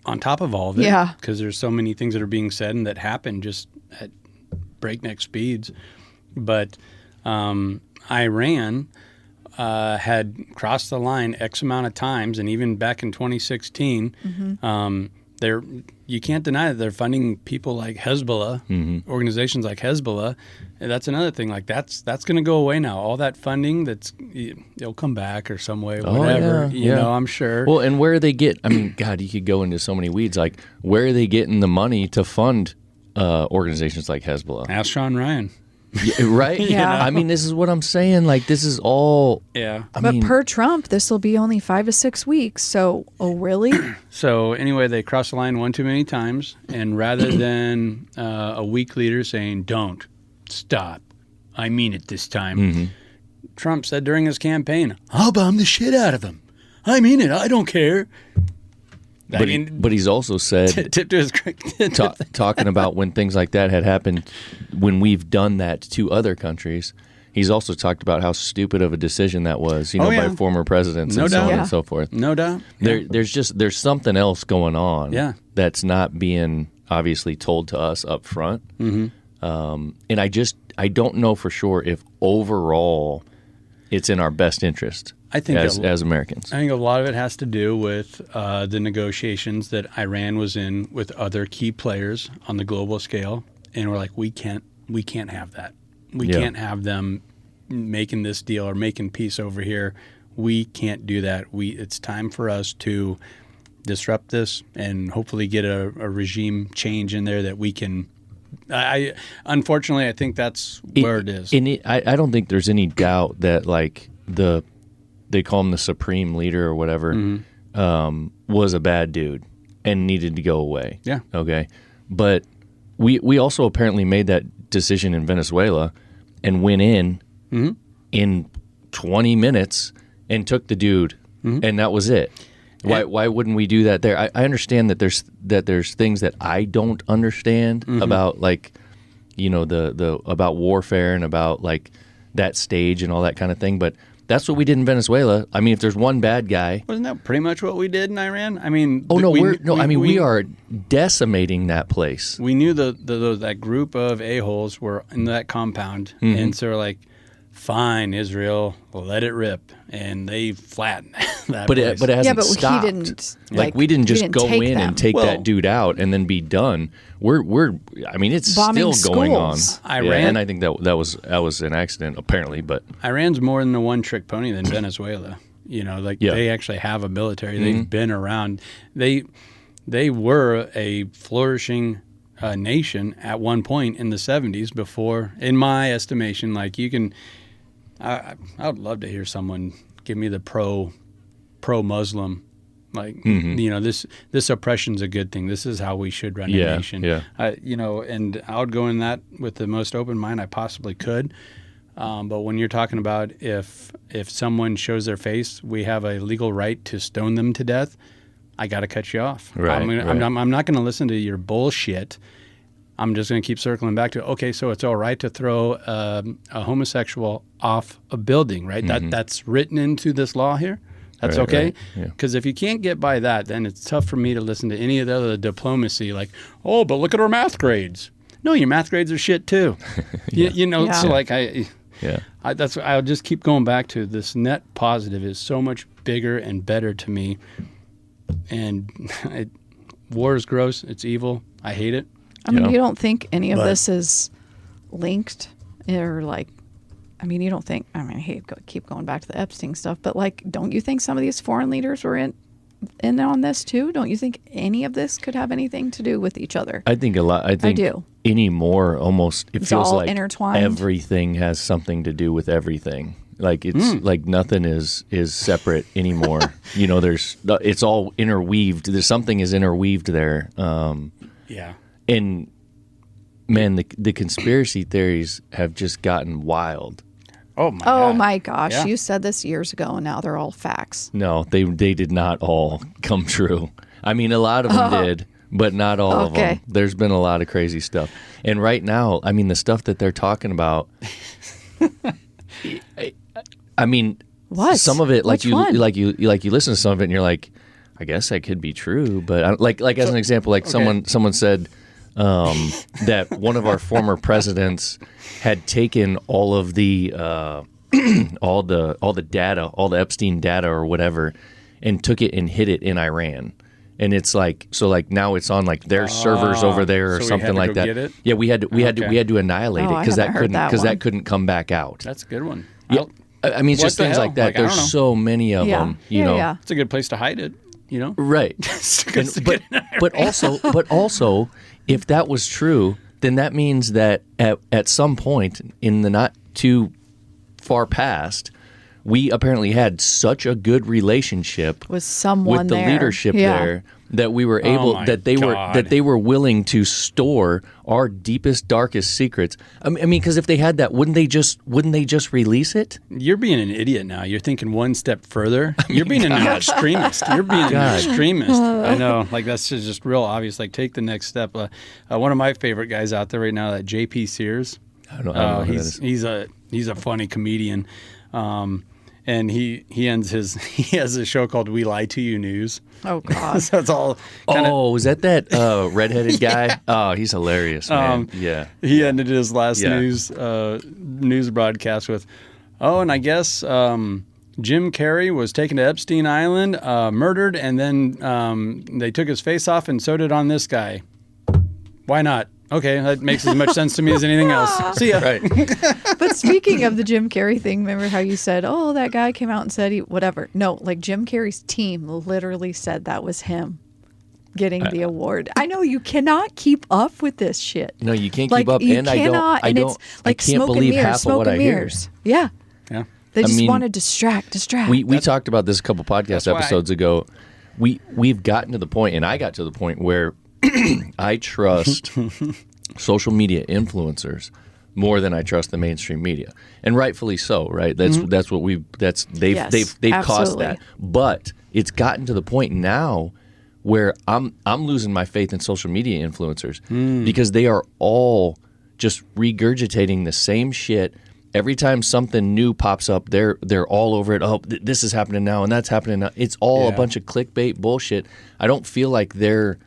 D: on top of all of it.
E: Yeah.
D: Because there's so many things that are being said and that happen just at breakneck speeds. But Iran had crossed the line X amount of times, and even back in 2016, you can't deny that they're funding people like Hezbollah, organizations like Hezbollah. And that's another thing. Like that's going to go away now. All that funding, it'll come back or some way, whatever. You know, I'm sure.
C: Well, and where they get? I mean, God, you could go into so many weeds. Like, where are they getting the money to fund organizations like Hezbollah?
D: Ask Sean Ryan.
C: Yeah, right?
E: Yeah.
C: I mean, this is what I'm saying. Like, this is all.
D: Yeah.
E: But per Trump, this will be only 5 to 6 weeks. So, oh, really?
D: So anyway, they crossed the line one too many times, and rather than a weak leader saying, don't, stop, I mean it this time, Trump said during his campaign, I'll bomb the shit out of them. I mean it. I don't care.
C: But he's also said,
D: tip to his
C: talking about when things like that had happened, when we've done that to other countries. He's also talked about how stupid of a decision that was, by former presidents and so on and so forth.
D: No doubt.
C: There's something else going on that's not being obviously told to us up front. And I don't know for sure if overall it's in our best interest. I think as Americans.
D: I think a lot of it has to do with the negotiations that Iran was in with other key players on the global scale, and we're like, we can't have that. We can't have them making this deal or making peace over here. We can't do that. It's time for us to disrupt this and hopefully get a regime change in there that we can. Unfortunately, I think that's where it is.
C: I don't think there's any doubt that like they call him the supreme leader or whatever, was a bad dude and needed to go away.
D: Yeah.
C: Okay. But we also apparently made that decision in Venezuela and went in 20 minutes and took the dude, and that was it. Why wouldn't we do that there? I understand that there's things that I don't understand about, like, the about warfare and about like that stage and all that kind of thing, but that's what we did in Venezuela. I mean, if there's one bad guy,
D: wasn't that pretty much what we did in Iran? I mean,
C: we are decimating that place.
D: We knew that group of a-holes were in that compound, and so we're like, fine, Israel, let it rip, and they flattened that place.
C: But it hasn't stopped.
E: He didn't,
C: we didn't just go in
E: them.
C: and take that dude out and then be done. I mean, it's
E: bombing
C: still going
E: schools.
C: on.
D: Iran,
C: and I think that was an accident apparently, but
D: Iran's more than a one-trick pony than Venezuela. They actually have a military. They've been around. They were a flourishing nation at one point in the 70s before, in my estimation. Like, you can, I would love to hear someone give me the pro-Muslim, like, this oppression's a good thing. This is how we should run a nation.
C: Yeah.
D: And I would go in that with the most open mind I possibly could. But when you're talking about if someone shows their face, we have a legal right to stone them to death, I got to cut you off.
C: Right,
D: I'm not going to listen to your bullshit. I'm just going to keep circling back to, okay, so it's all right to throw a homosexual off a building, right? That's written into this law here. That's okay? Because if you can't get by that, then it's tough for me to listen to any of the other diplomacy, like, oh, but look at our math grades. No, your math grades are shit too. So like I'll just keep going back to this. Net positive is so much bigger and better to me. And war is gross. It's evil. I hate it.
E: I mean, you don't think any of this is linked, or like, I mean, you don't think, I hate to keep going back to the Epstein stuff, but like, don't you think some of these foreign leaders were in on this too? Don't you think any of this could have anything to do with each other?
C: I think a lot. I do. Anymore, almost, it feels
E: all
C: like
E: intertwined.
C: Everything has something to do with everything. Like, it's like nothing is separate anymore. It's all interweaved. There's something is interweaved there. And man, the conspiracy theories have just gotten wild.
D: Oh my God.
E: My gosh!
D: Yeah.
E: You said this years ago, and now they're all facts.
C: No, they did not all come true. I mean, a lot of them did, but not all of them. There's been a lot of crazy stuff, and right now, I mean, the stuff that they're talking about. I mean,
E: what?
C: Some of it,
E: Which one?
C: you listen to some of it, and you're like, I guess that could be true, but like as an example, like someone said. That one of our former presidents had taken all of the all the data, all the Epstein data or whatever, and took it and hid it in Iran. And it's like, so like now it's on like their servers over there or
D: so we
C: something
D: had to
C: like
D: go
C: that.
D: get it?
C: Yeah, we had to annihilate
E: Oh,
C: it
E: I
C: because
E: haven't heard that one.
C: couldn't come back out.
D: That's a good one.
C: Yeah. I mean, it's
D: What
C: just
D: the
C: things
D: hell?
C: like that.
D: Like, I don't know.
C: There's so many of them, you know.
E: Yeah.
D: It's a good place to hide it, you know?
C: Right. But also, if that was true, then that means that at some point in the not too far past, we apparently had such a good relationship
E: With someone
C: with the
E: there.
C: leadership
E: Yeah.
C: there that we were able
D: my
C: that they
D: God.
C: were willing to store our deepest darkest secrets. I mean, because if they had that, wouldn't they just release it?
D: You're being an idiot now. You're thinking one step further. You're being an extremist. You're being an extremist. I know. Like, that's just real obvious. Like, take the next step. One of my favorite guys out there right now, that J.P. Sears.
C: I don't know who that is.
D: He's a funny comedian. And he has a show called We Lie to You News.
E: Oh God.
D: So it's all kind of.
C: Oh, is that redheaded guy? Oh, he's hilarious, man. Yeah.
D: He ended his last
C: Yeah.
D: news broadcast with, and I guess Jim Carrey was taken to Epstein Island, murdered, and then they took his face off and sewed it on this guy. Why not? Okay, that makes as much sense to me as anything else. See ya.
C: Right.
E: But speaking of the Jim Carrey thing, remember how you said, "Oh, that guy came out and said he whatever." No, like Jim Carrey's team literally said that was him getting the award. I know you cannot keep up with this shit.
C: No, you can't
E: Like,
C: keep up,
E: you
C: and
E: cannot,
C: I
E: and
C: don't.
E: it's like
C: I can't
E: smoke and
C: believe
E: mirrors,
C: half of
E: smoke
C: what
E: and
C: I hear.
E: mirrors. Yeah,
D: Yeah.
E: they just
C: mean,
E: want to distract.
C: We talked about this a couple podcast
D: why
C: episodes ago. We've gotten to the point, and I got to the point where I trust social media influencers more than I trust the mainstream media, and rightfully so. Right? That's what they've
E: Yes,
C: caused
E: absolutely.
C: that. But it's gotten to the point now where I'm losing my faith in social media influencers because they are all just regurgitating the same shit. Every time something new pops up, they're all over it. Oh, this is happening now, and that's happening now. It's all a bunch of clickbait bullshit. I don't feel like they're.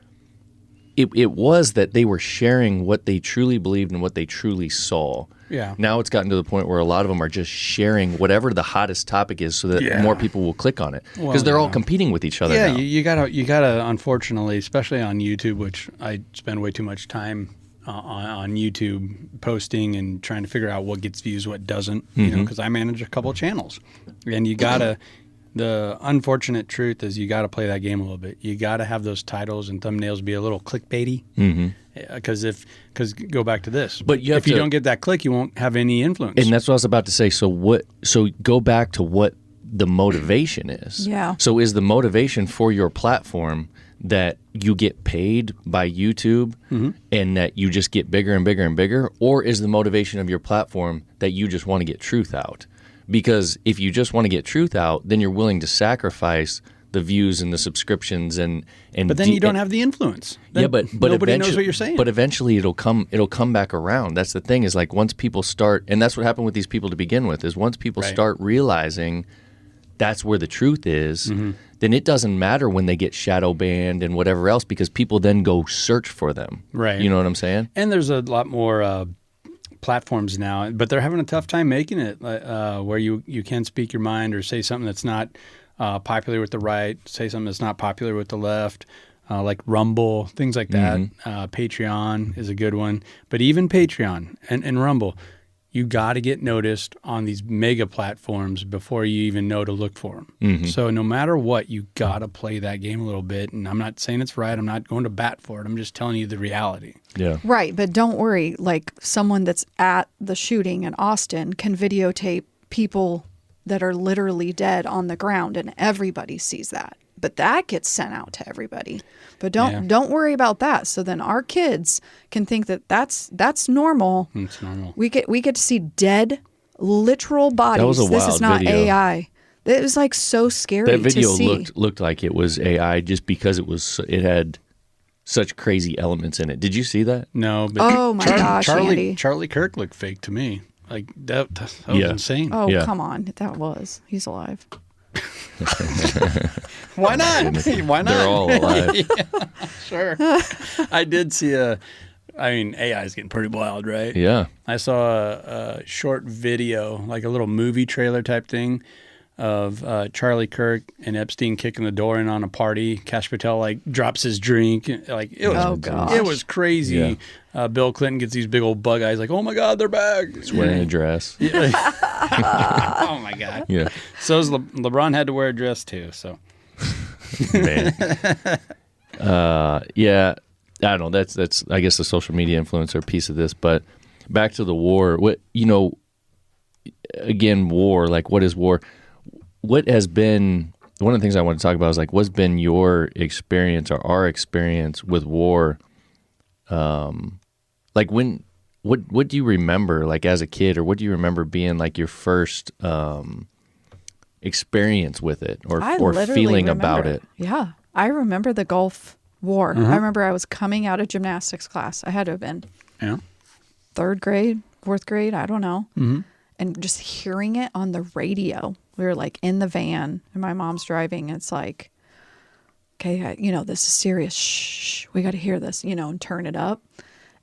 C: It was that they were sharing what they truly believed and what they truly saw.
D: Yeah.
C: Now it's gotten to the point where a lot of them are just sharing whatever the hottest topic is, so that more people will click on it because they're all competing with each other.
D: Yeah,
C: now.
D: you gotta unfortunately, especially on YouTube, which I spend way too much time on YouTube posting and trying to figure out what gets views, what doesn't. You know, because I manage a couple of channels, and you gotta. The unfortunate truth is you got to play that game a little bit. You got to have those titles and thumbnails be a little clickbaity. Because go back to this.
C: But you have
D: if you
C: to-
D: don't get that click, you won't have any influence.
C: And that's what I was about to say. So go back to what the motivation is.
E: Yeah.
C: So is the motivation for your platform that you get paid by YouTube and that you just get bigger and bigger and bigger, or is the motivation of your platform that you just want to get truth out? Because if you just want to get truth out, then you're willing to sacrifice the views and the subscriptions and
D: but then you don't have the influence. Then
C: but
D: nobody knows what you're saying.
C: But eventually it'll come back around. That's the thing, is like once people start, and that's what happened with these people to begin with, is once people start realizing that's where the truth is, then it doesn't matter when they get shadow banned and whatever else, because people then go search for them.
D: Right.
C: You know what I'm saying?
D: And there's a lot more platforms now, but they're having a tough time making it where you can speak your mind or say something that's not popular with the right, say something that's not popular with the left, like Rumble, things like that. Patreon is a good one. But even Patreon and Rumble, you got to get noticed on these mega platforms before you even know to look for them. So no matter what, you got to play that game a little bit. And I'm not saying it's right. I'm not going to bat for it. I'm just telling you the reality.
C: Yeah.
E: Right, but don't worry. Like someone that's at the shooting in Austin can videotape people that are literally dead on the ground, and everybody sees that. But that gets sent out to everybody. But don't worry about that. So then our kids can think that that's normal.
D: It's normal.
E: We get to see dead, literal bodies.
C: That was a
E: This is
C: wild
E: not
C: video.
E: AI. It was like so scary
C: That video
E: to see.
C: looked like it was AI just because it had such crazy elements in it. Did you see that?
D: No, but
E: Oh my gosh, Andy.
D: Charlie Kirk looked fake to me. Like that was insane.
E: Oh,
C: Yeah.
E: come on. That was. He's alive.
D: Why not? Why not?
C: They're all alive.
D: Sure. I did see I mean, AI is getting pretty wild, right?
C: Yeah.
D: I saw a short video, like a little movie trailer type thing, of Charlie Kirk and Epstein kicking the door in on a party. Cash Patel like drops his drink. Like it was,
E: Oh, gosh.
D: it was crazy. Bill Clinton gets these big old bug eyes. Like, oh my God, they're back.
C: He's wearing a dress.
D: Oh my God.
C: Yeah.
D: So LeBron had to wear a dress too. So
C: Man. Yeah. I don't know. That's I guess the social media influencer piece of this. But back to the war. What again, war. Like, what is war? What has been one of the things I want to talk about is like what's been your experience or our experience with war? Like what do you remember like as a kid, or what do you remember being like your first experience with it or
E: literally
C: feeling
E: remember.
C: about it?
E: Yeah. I remember the Gulf War. I remember I was coming out of gymnastics class. I had to have been third grade, fourth grade, I don't know. Mm-hmm. And just hearing it on the radio. We were like in the van and my mom's driving. And it's like, okay, this is serious. Shh, we got to hear this, and turn it up.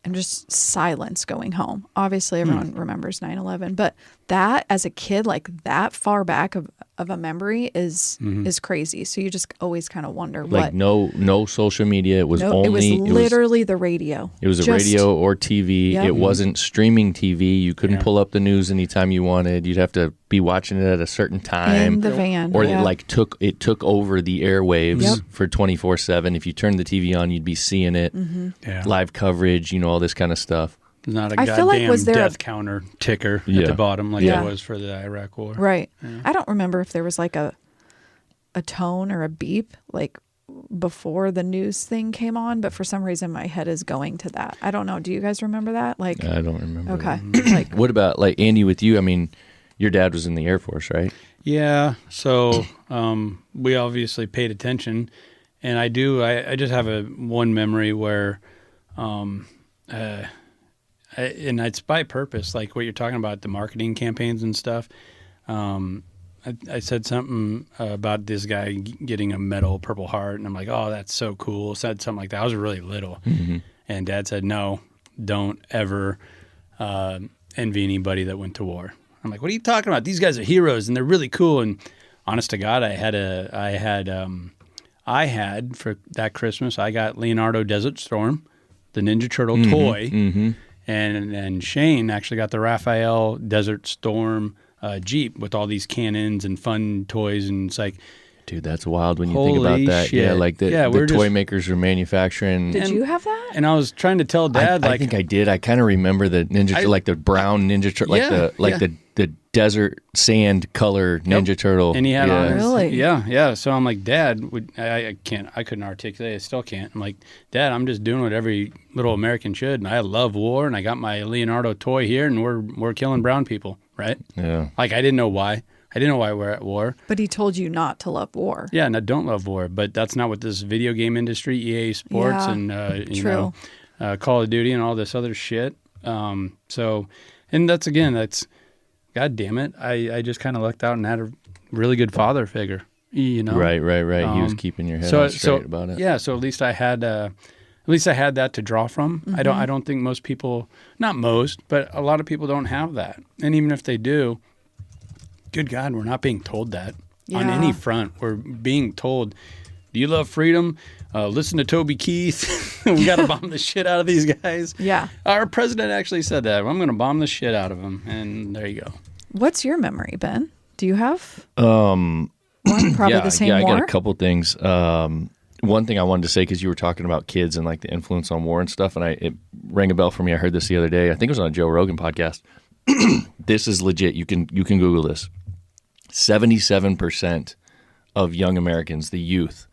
E: And just silence going home. Obviously, everyone remembers 9/11, but that as a kid, like that far back of a memory is crazy. So you just always kind of wonder
C: Like no social media. It was only
E: it was literally the radio.
C: It was a radio or TV.
E: Yep.
C: It wasn't streaming TV. You couldn't pull up the news anytime you wanted. You'd have to be watching it at a certain time.
E: In the van.
C: Or
E: yeah.
C: it took over the airwaves
E: Yep.
C: for 24/7. If you turned the TV on, you'd be seeing it.
D: Yeah.
C: Live coverage, all this kind of stuff.
D: Not a
E: I feel
D: goddamn
E: like was there
D: death counter ticker at the bottom like
E: Yeah.
D: it was for the Iraq War.
E: Right. I don't remember if there was like a tone or a beep like before the news thing came on, but for some reason my head is going to that. I don't know. Do you guys remember that? Like,
C: I don't remember.
E: okay.
C: that.
E: Like,
C: What about like Andy with you? I mean, your dad was in the Air Force, right?
D: Yeah. So we obviously paid attention, and I just have one memory where, and it's by purpose, like what you're talking about, the marketing campaigns and stuff. I said something about this guy getting a medal, Purple Heart, and I'm like, oh, that's so cool. Said something like that. I was really little. Mm-hmm. And Dad said, no, don't ever envy anybody that went to war. I'm like, what are you talking about? These guys are heroes, and they're really cool. And honest to God, I had for that Christmas, I got Leonardo Desert Storm, the Ninja Turtle toy, and Shane actually got the Raphael Desert Storm Jeep with all these cannons and fun toys, and it's like,
C: dude, that's wild when you think about that.
D: Shit.
C: Yeah, like the toy makers are manufacturing.
E: did you have that?
D: And I was trying to tell Dad,
C: I think I did. I kind of remember the Ninja, like the brown Ninja Turtle, the desert sand color Ninja Turtle.
D: And he had on his,
E: Really?
D: Yeah. So I'm like, Dad, I couldn't articulate. I still can't. I'm like, Dad, I'm just doing what every little American should, and I love war, and I got my Leonardo toy here, and we're killing brown people, right?
C: Yeah.
D: Like I didn't know why. I didn't know why we're at war.
E: But he told you not to love war.
D: Yeah, and I don't love war, but that's not what this video game industry, EA Sports,
E: Yeah,
D: and
E: true.
D: Call of Duty and all this other shit. So, and that's God damn it, I just kind of lucked out and had a really good father figure.
C: Right. He was keeping your head on straight about it.
D: Yeah, so at least I had that to draw from.
E: Mm-hmm.
D: I don't think most people, not most, but a lot of people don't have that. And even if they do, good God, we're not being told that on
E: Yeah.
D: any front. We're being told, do you love freedom? Listen to Toby Keith. We got to bomb the shit out of these guys.
E: Yeah.
D: Our president actually said that. I'm going to bomb the shit out of them. And there you go.
E: What's your memory, Ben? Do you have one? Probably the same
C: I
E: war?
C: got a couple things. One thing I wanted to say, because you were talking about kids and like the influence on war and stuff, and it rang a bell for me. I heard this the other day. I think it was on a Joe Rogan podcast. This is legit. You can Google this. 77% of young Americans, the youth,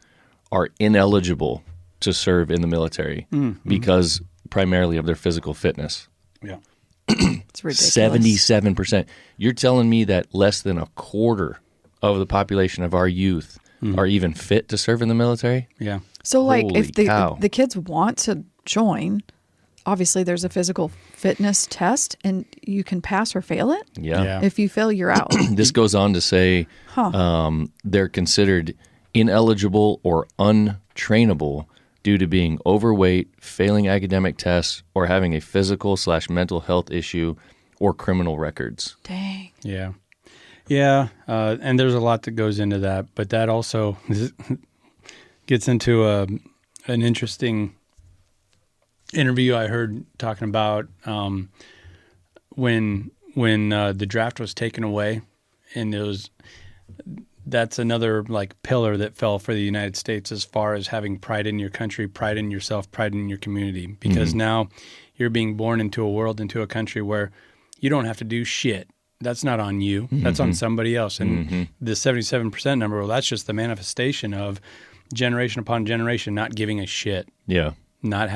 C: are ineligible to serve in the military because primarily of their physical fitness.
D: Yeah.
E: It's ridiculous.
C: 77%. You're telling me that less than a quarter of the population of our youth are even fit to serve in the military?
D: Yeah.
E: So, like,
C: Holy
E: if
C: cow.
E: the kids want to join, obviously there's a physical fitness test, and you can pass or fail it.
C: Yeah.
E: If you fail, you're out.
C: This goes on to say they're considered ineligible or untrainable due to being overweight, failing academic tests, or having a physical/mental health issue or criminal records.
E: Dang.
D: Yeah. Yeah. And there's a lot that goes into that, but that also gets into an interesting interview I heard talking about when the draft was taken away, and that's another like pillar that fell for the United States as far as having pride in your country, pride in yourself, pride in your community, because now you're being born into a world, into a country where you don't have to do shit. That's not on you. That's on somebody else. And the 77% number, well, that's just the manifestation of generation upon generation not giving a shit.
C: Yeah.
D: Not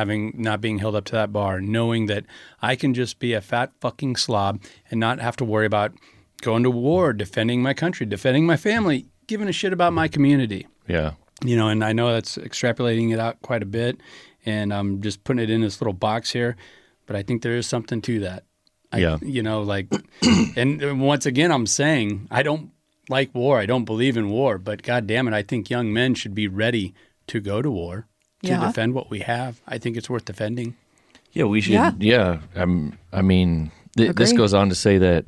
D: being held up to that bar, knowing that I can just be a fat fucking slob and not have to worry about going to war, defending my country, defending my family, giving a shit about my community.
C: Yeah.
D: And I know that's extrapolating it out quite a bit, and I'm just putting it in this little box here, but I think there is something to that. And once again, I'm saying I don't like war. I don't believe in war, but God damn it, I think young men should be ready to go to war. To defend what we have. I think it's worth defending.
C: Yeah, we should. Yeah. This goes on to say that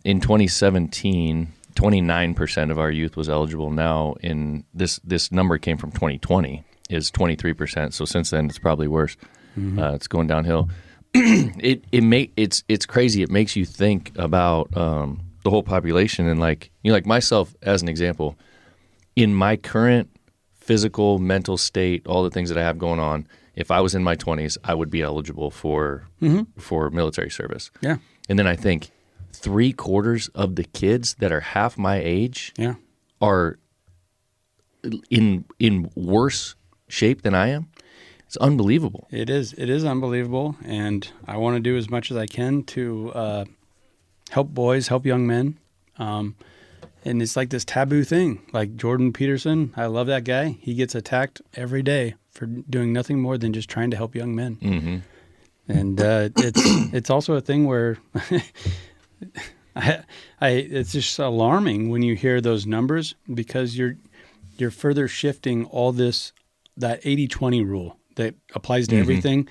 C: in 2017, 29% of our youth was eligible. Now, in this number came from 2020, is 23%. So since then, it's probably worse. It's going downhill. It's crazy. It makes you think about the whole population, and like myself as an example, in my current physical, mental state, all the things that I have going on, if I was in my 20s, I would be eligible for military service.
D: Yeah.
C: And then I think 3/4 of the kids that are half my age are in worse shape than I am. It's unbelievable.
D: It is unbelievable, and I want to do as much as I can to help boys, help young men. And it's like this taboo thing. Like Jordan Peterson, I love that guy. He gets attacked every day for doing nothing more than just trying to help young men.
C: Mm-hmm.
D: And it's also a thing where it's just alarming when you hear those numbers, because you're further shifting all that 80-20 rule that applies to everything.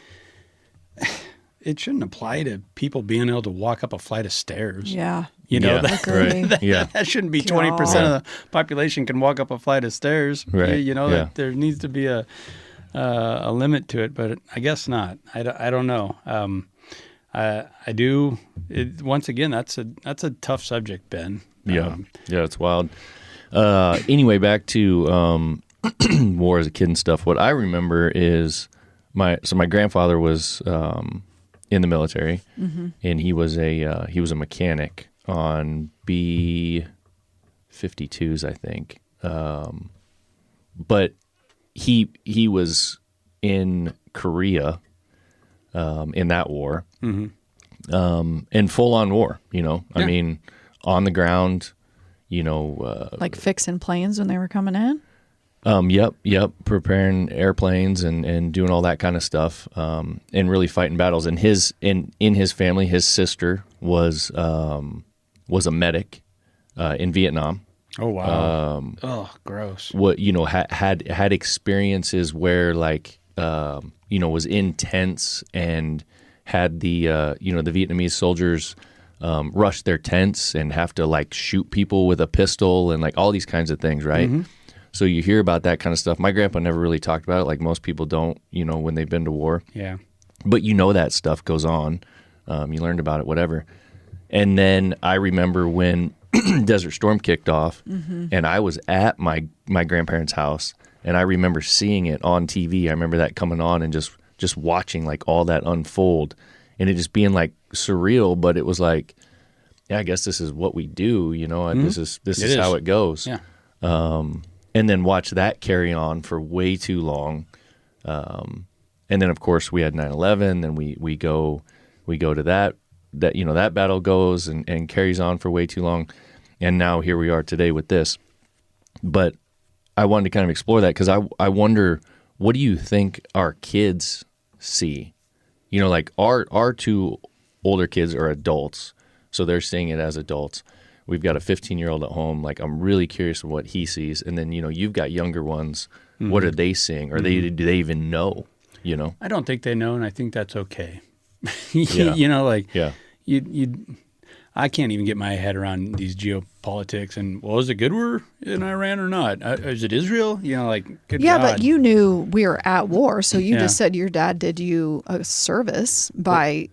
D: It shouldn't apply to people being able to walk up a flight of stairs.
E: Yeah.
D: That shouldn't be 20% of the population can walk up a flight of stairs.
C: Right.
D: There needs to be a limit to it, but I guess not. I don't know. I do. Once again, that's a tough subject, Ben.
C: Yeah. It's wild. Anyway, back to war as a kid and stuff. What I remember is my grandfather was in the military, and he was a mechanic on B-52s, I think. But he was in Korea in that war, and full on war. I mean, on the ground.
E: Like fixing planes when they were coming in.
C: Yep. Preparing airplanes and doing all that kind of stuff, and really fighting battles. And in his family, his sister was a medic in Vietnam.
D: Oh wow! Gross.
C: What had experiences where was in tents and had the Vietnamese soldiers rush their tents and have to shoot people with a pistol and all these kinds of things, right? So you hear about that kind of stuff. My grandpa never really talked about it, like most people don't, when they've been to war.
D: Yeah.
C: But that stuff goes on. You learned about it, whatever. And then I remember when Desert Storm kicked off, and I was at my grandparents' house, and I remember seeing it on TV. I remember that coming on and just watching all that unfold, and it just being surreal. But it was I guess this is what we do, This is how it goes.
D: Yeah.
C: And then watch that carry on for way too long. And then of course we had 9/11, then we go to that battle goes and carries on for way too long. And now here we are today with this. But I wanted to kind of explore that, because I wonder, what do you think our kids see? Our two older kids are adults, so they're seeing it as adults. We've got a 15-year-old at home. Like, I'm really curious of what he sees. And then, you've got younger ones. What are they seeing? Or do they even know,
D: I don't think they know, and I think that's okay.
C: Yeah.
D: I can't even get my head around these geopolitics and, well, is it good we're in Iran or not? Is it Israel? Good
E: Yeah,
D: God.
E: but you knew we were at war, so you
D: Yeah.
E: just said your dad did you a service by,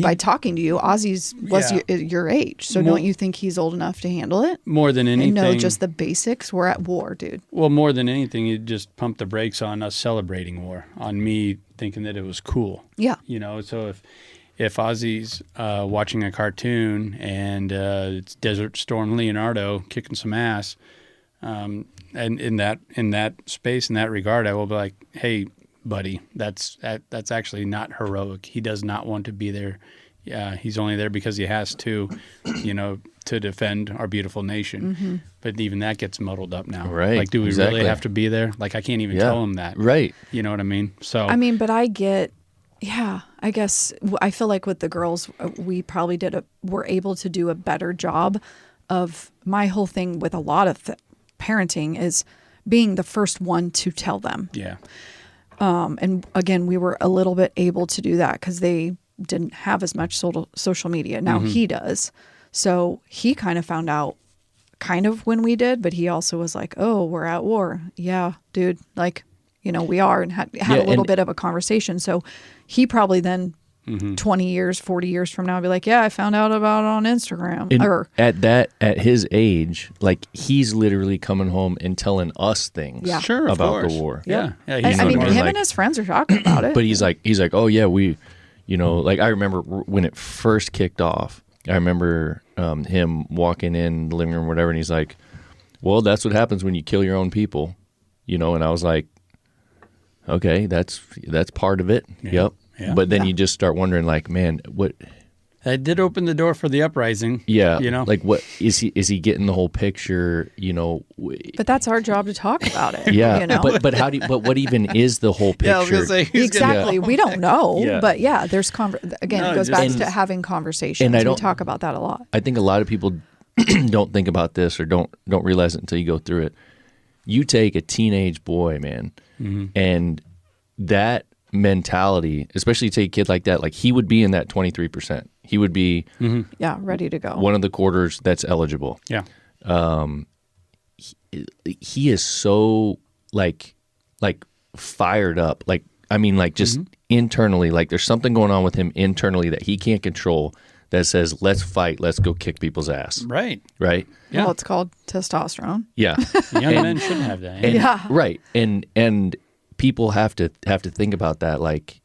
E: by talking to you. Ozzy's was
D: Yeah.
E: your age, so don't you think he's old enough to handle it?
D: More than anything.
E: And know just the basics. We're at war, dude.
D: Well, more than anything, it just pumped the brakes on us celebrating war, on me thinking that it was cool.
E: Yeah.
D: So if Ozzy's watching a cartoon and it's Desert Storm Leonardo kicking some ass, and in that space, in that regard, I will be like, hey, buddy, that's actually not heroic. He does not want to be there. Yeah, he's only there because he has to, to defend our beautiful nation.
E: Mm-hmm.
D: But even that gets muddled up now.
C: Right,
D: Like, do we
C: exactly.
D: really have to be there? Like, I can't even tell him that.
C: Right.
D: You know what I mean? So
E: I mean, but I get, I guess I feel like with the girls, we probably were able to do a better job of my whole thing with a lot of parenting is being the first one to tell them.
D: yeah.
E: And again, we were a little bit able to do that because they didn't have as much social media. Now he does. So he kind of found out kind of when we did, but he also was like, oh, we're at war. Yeah, dude. Like, we are, and had a little bit of a conversation. So he probably then 20 years, 40 years from now be like, yeah, I found out about it on Instagram.
C: And at his age, like, he's literally coming home and telling us things
E: Yeah.
D: Sure, of
C: about
D: course.
C: the war.
D: Yeah. Yeah.
E: I
C: know
E: mean,
C: what I mean?
E: him
C: Like-
E: and his friends are talking about it.
C: But he's like, oh yeah, we, like, I remember when it first kicked off. I remember him walking in the living room, or whatever, and he's like, well, that's what happens when you kill your own people, and I was like, okay, that's part of it. Yep.
D: Yeah.
C: But then you just start wondering, like, man, what?
D: That did open the door for the uprising.
C: Yeah.
D: Like,
C: what is he getting the whole picture?
E: But that's our job to talk about it.
C: Yeah. But how but what even is the whole picture?
D: Yeah, I was gonna say, who's gonna-
E: Exactly. We don't know.
C: Yeah.
E: But yeah, there's again,
D: No,
E: it goes
D: just-
E: back to having conversations.
C: And I
E: We
C: don't-
E: talk about that a lot.
C: I think a lot of people don't think about this or don't realize it until you go through it. You take a teenage boy, man, and that mentality, especially take a kid like that, like, he would be in that 23%. He would be
E: Yeah, ready to go.
C: one of the quarters that's eligible.
D: Yeah.
C: He is so like fired up. Like, I mean, like, just internally, like, there's something going on with him internally that he can't control that says, let's fight, let's go kick people's ass.
D: Right.
C: Right?
D: Yeah.
E: Well, it's called testosterone.
C: Yeah.
D: Young men should have that.
C: And-
E: Yeah.
C: Right. And people have to think about that. Like,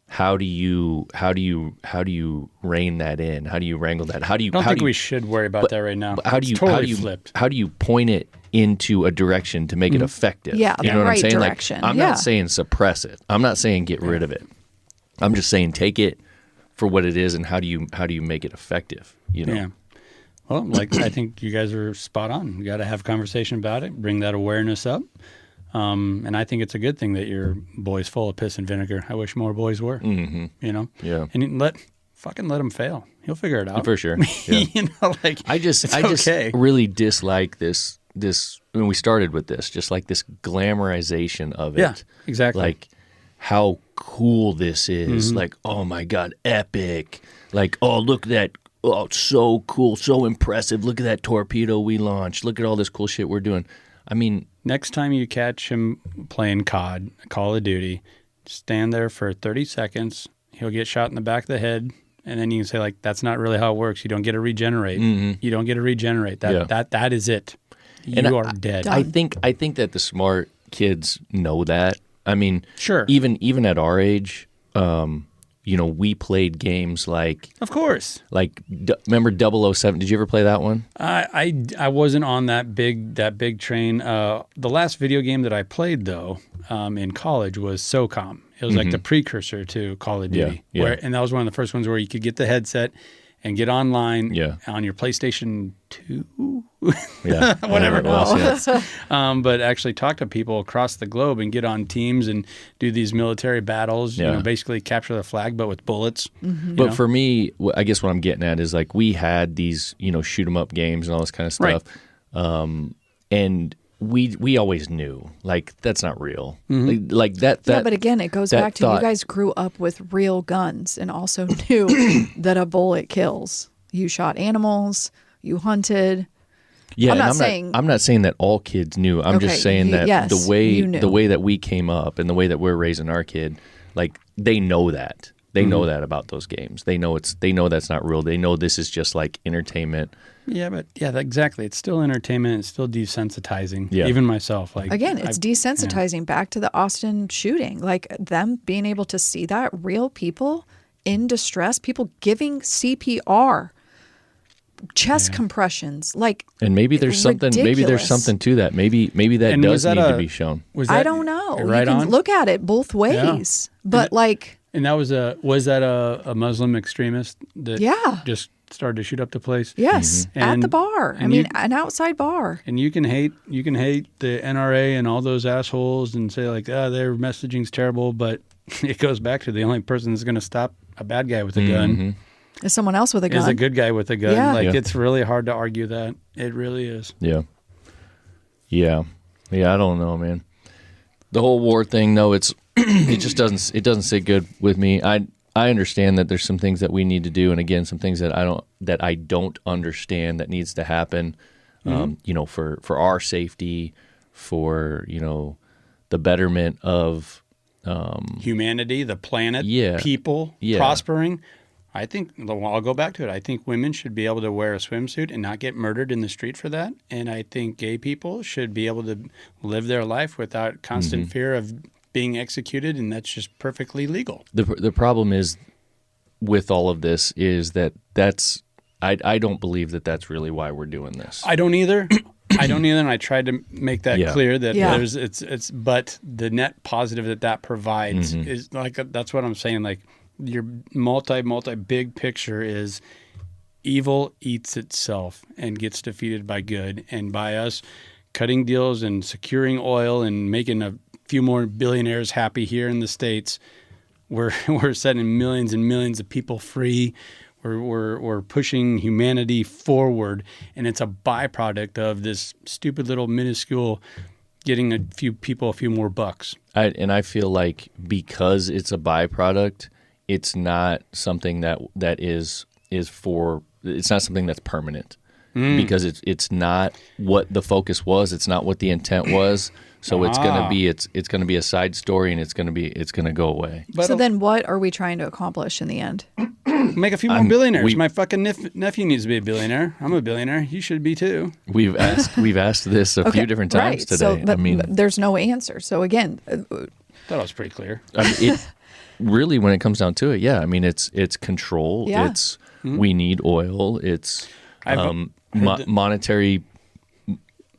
C: how do you rein that in? How do you wrangle that? How do you?
D: I don't
C: how
D: think
C: do you,
D: we should worry about that right now.
C: but how do you?
D: It's totally
C: how do you?
D: flipped.
C: How do you point it into a direction to make it effective?
E: Yeah,
C: you
E: the
C: know what
E: right
C: I'm saying?
E: direction.
C: Like, I'm
E: Yeah.
C: not saying suppress it. I'm not saying get rid of it. I'm just saying take it for what it is, and how do you make it effective?
D: Yeah. Well, like, I think you guys are spot on. We got to have a conversation about it, bring that awareness up. And I think it's a good thing that your boy's full of piss and vinegar. I wish more boys were,
C: Yeah.
D: And let him fail. He'll figure it out.
C: For sure. Yeah.
D: Like,
C: I just
D: okay.
C: really dislike this when we started with this, just like this glamorization of it.
D: Yeah, exactly.
C: Like, how cool this is. Like, oh my God, epic. Like, oh, look at that. Oh, it's so cool, so impressive. Look at that torpedo we launched. Look at all this cool shit we're doing. I mean,
D: next time you catch him playing COD, Call of Duty, stand there for 30 seconds. He'll get shot in the back of the head. And then you can say, like, that's not really how it works. You don't get to regenerate. You don't get to regenerate. That is it.
C: And
D: You are dead.
C: I think that the smart kids know that. I mean,
D: Sure.
C: Even at our age, we played games like
D: Of course.
C: remember 007? Did you ever play that one?
D: I wasn't on that big train. The last video game that I played though in college was SOCOM. It was like the precursor to Call of Duty.
C: Yeah.
D: And that was one of the first ones where you could get the headset and get online
C: Yeah.
D: on your PlayStation 2,
C: Yeah,
D: whatever
C: it was. Yeah.
D: but actually talk to people across the globe and get on teams and do these military battles,
C: Yeah.
D: basically capture the flag, but with bullets.
C: But for me, I guess what I'm getting at is like we had these, shoot 'em up games and all this kind of stuff, and we always knew like that's not real, like that.
E: Yeah, but again, it goes
C: that
E: back to
C: thought-
E: you guys grew up with real guns and also knew that a bullet kills. You shot animals, you hunted.
C: Yeah,
E: I'm
C: and
E: not saying-
C: I'm not saying that all kids knew. I'm
E: Okay,
C: just saying that
E: yes, you knew.
C: the way that we came up and the way that we're raising our kid, like they know that. They know that about those games. They know that's not real. They know this is just like entertainment.
D: Yeah, but exactly. It's still entertainment. It's still desensitizing.
C: Yeah.
D: Even myself, like
E: Again, it's desensitizing back to the Austin shooting. Like them being able to see that real people in distress, people giving CPR, chest compressions, like
C: And maybe there's something. Maybe there's
E: ridiculous.
C: something to that. Maybe that
D: And was
C: does
D: that
C: need to
D: a-
C: be shown.
D: Was
E: I
D: that
E: don't know.
D: right
E: you can
D: on?
E: look at it both ways, but like
D: And that was that a Muslim extremist that
E: Yeah.
D: just started to shoot up the place?
E: yes, at
D: And-
E: the bar. I
D: and
E: mean,
D: you-
E: an outside bar.
D: And you can hate the NRA and all those assholes and say like, their messaging's terrible, but it goes back to the only person that's going to stop a bad guy with a gun
E: Is someone else with a gun?
D: is a good guy with a gun.
E: Yeah.
D: Like
C: Yeah.
D: it's really hard to argue that. It really is.
C: Yeah. I don't know, man. The whole war thing, though, it just doesn't sit good with me. I understand that there's some things that we need to do, and again, some things that I don't understand that needs to happen. For our safety, for the betterment of
D: Humanity, the planet,
C: Yeah.
D: people
C: Yeah.
D: prospering. I think I'll go back to it. I think women should be able to wear a swimsuit and not get murdered in the street for that. And I think gay people should be able to live their life without constant fear of being executed, and that's just perfectly legal.
C: the problem is with all of this is that's I don't believe that that's really why we're doing this.
D: I don't either. And I tried to make that
C: Yeah.
D: clear that
E: Yeah.
D: it's but the net positive that provides is like that's what I'm saying. Like your multi big picture is evil eats itself and gets defeated by good, and by us cutting deals and securing oil and making a few more billionaires happy here in the States, we're setting millions and millions of people free. We're pushing humanity forward, and it's a byproduct of this stupid little minuscule getting a few people a few more bucks.
C: I feel like because it's a byproduct, it's not something that is for. It's not something that's permanent because it's not what the focus was. It's not what the intent was. So it's gonna be a side story, and it's gonna go away.
D: But
E: So then what are we trying to accomplish in the end?
D: make a few more billionaires.
C: we-
D: My fucking nephew needs to be a billionaire. I'm a billionaire. You should be too.
C: We've asked this a few different times
E: right.
C: today.
E: So, but
C: I mean,
E: there's no answer. So again,
D: Thought it was pretty clear.
C: it really, when it comes down to it, yeah. I mean, it's control.
E: Yeah.
C: It's we need oil. It's
D: I've heard that-
C: monetary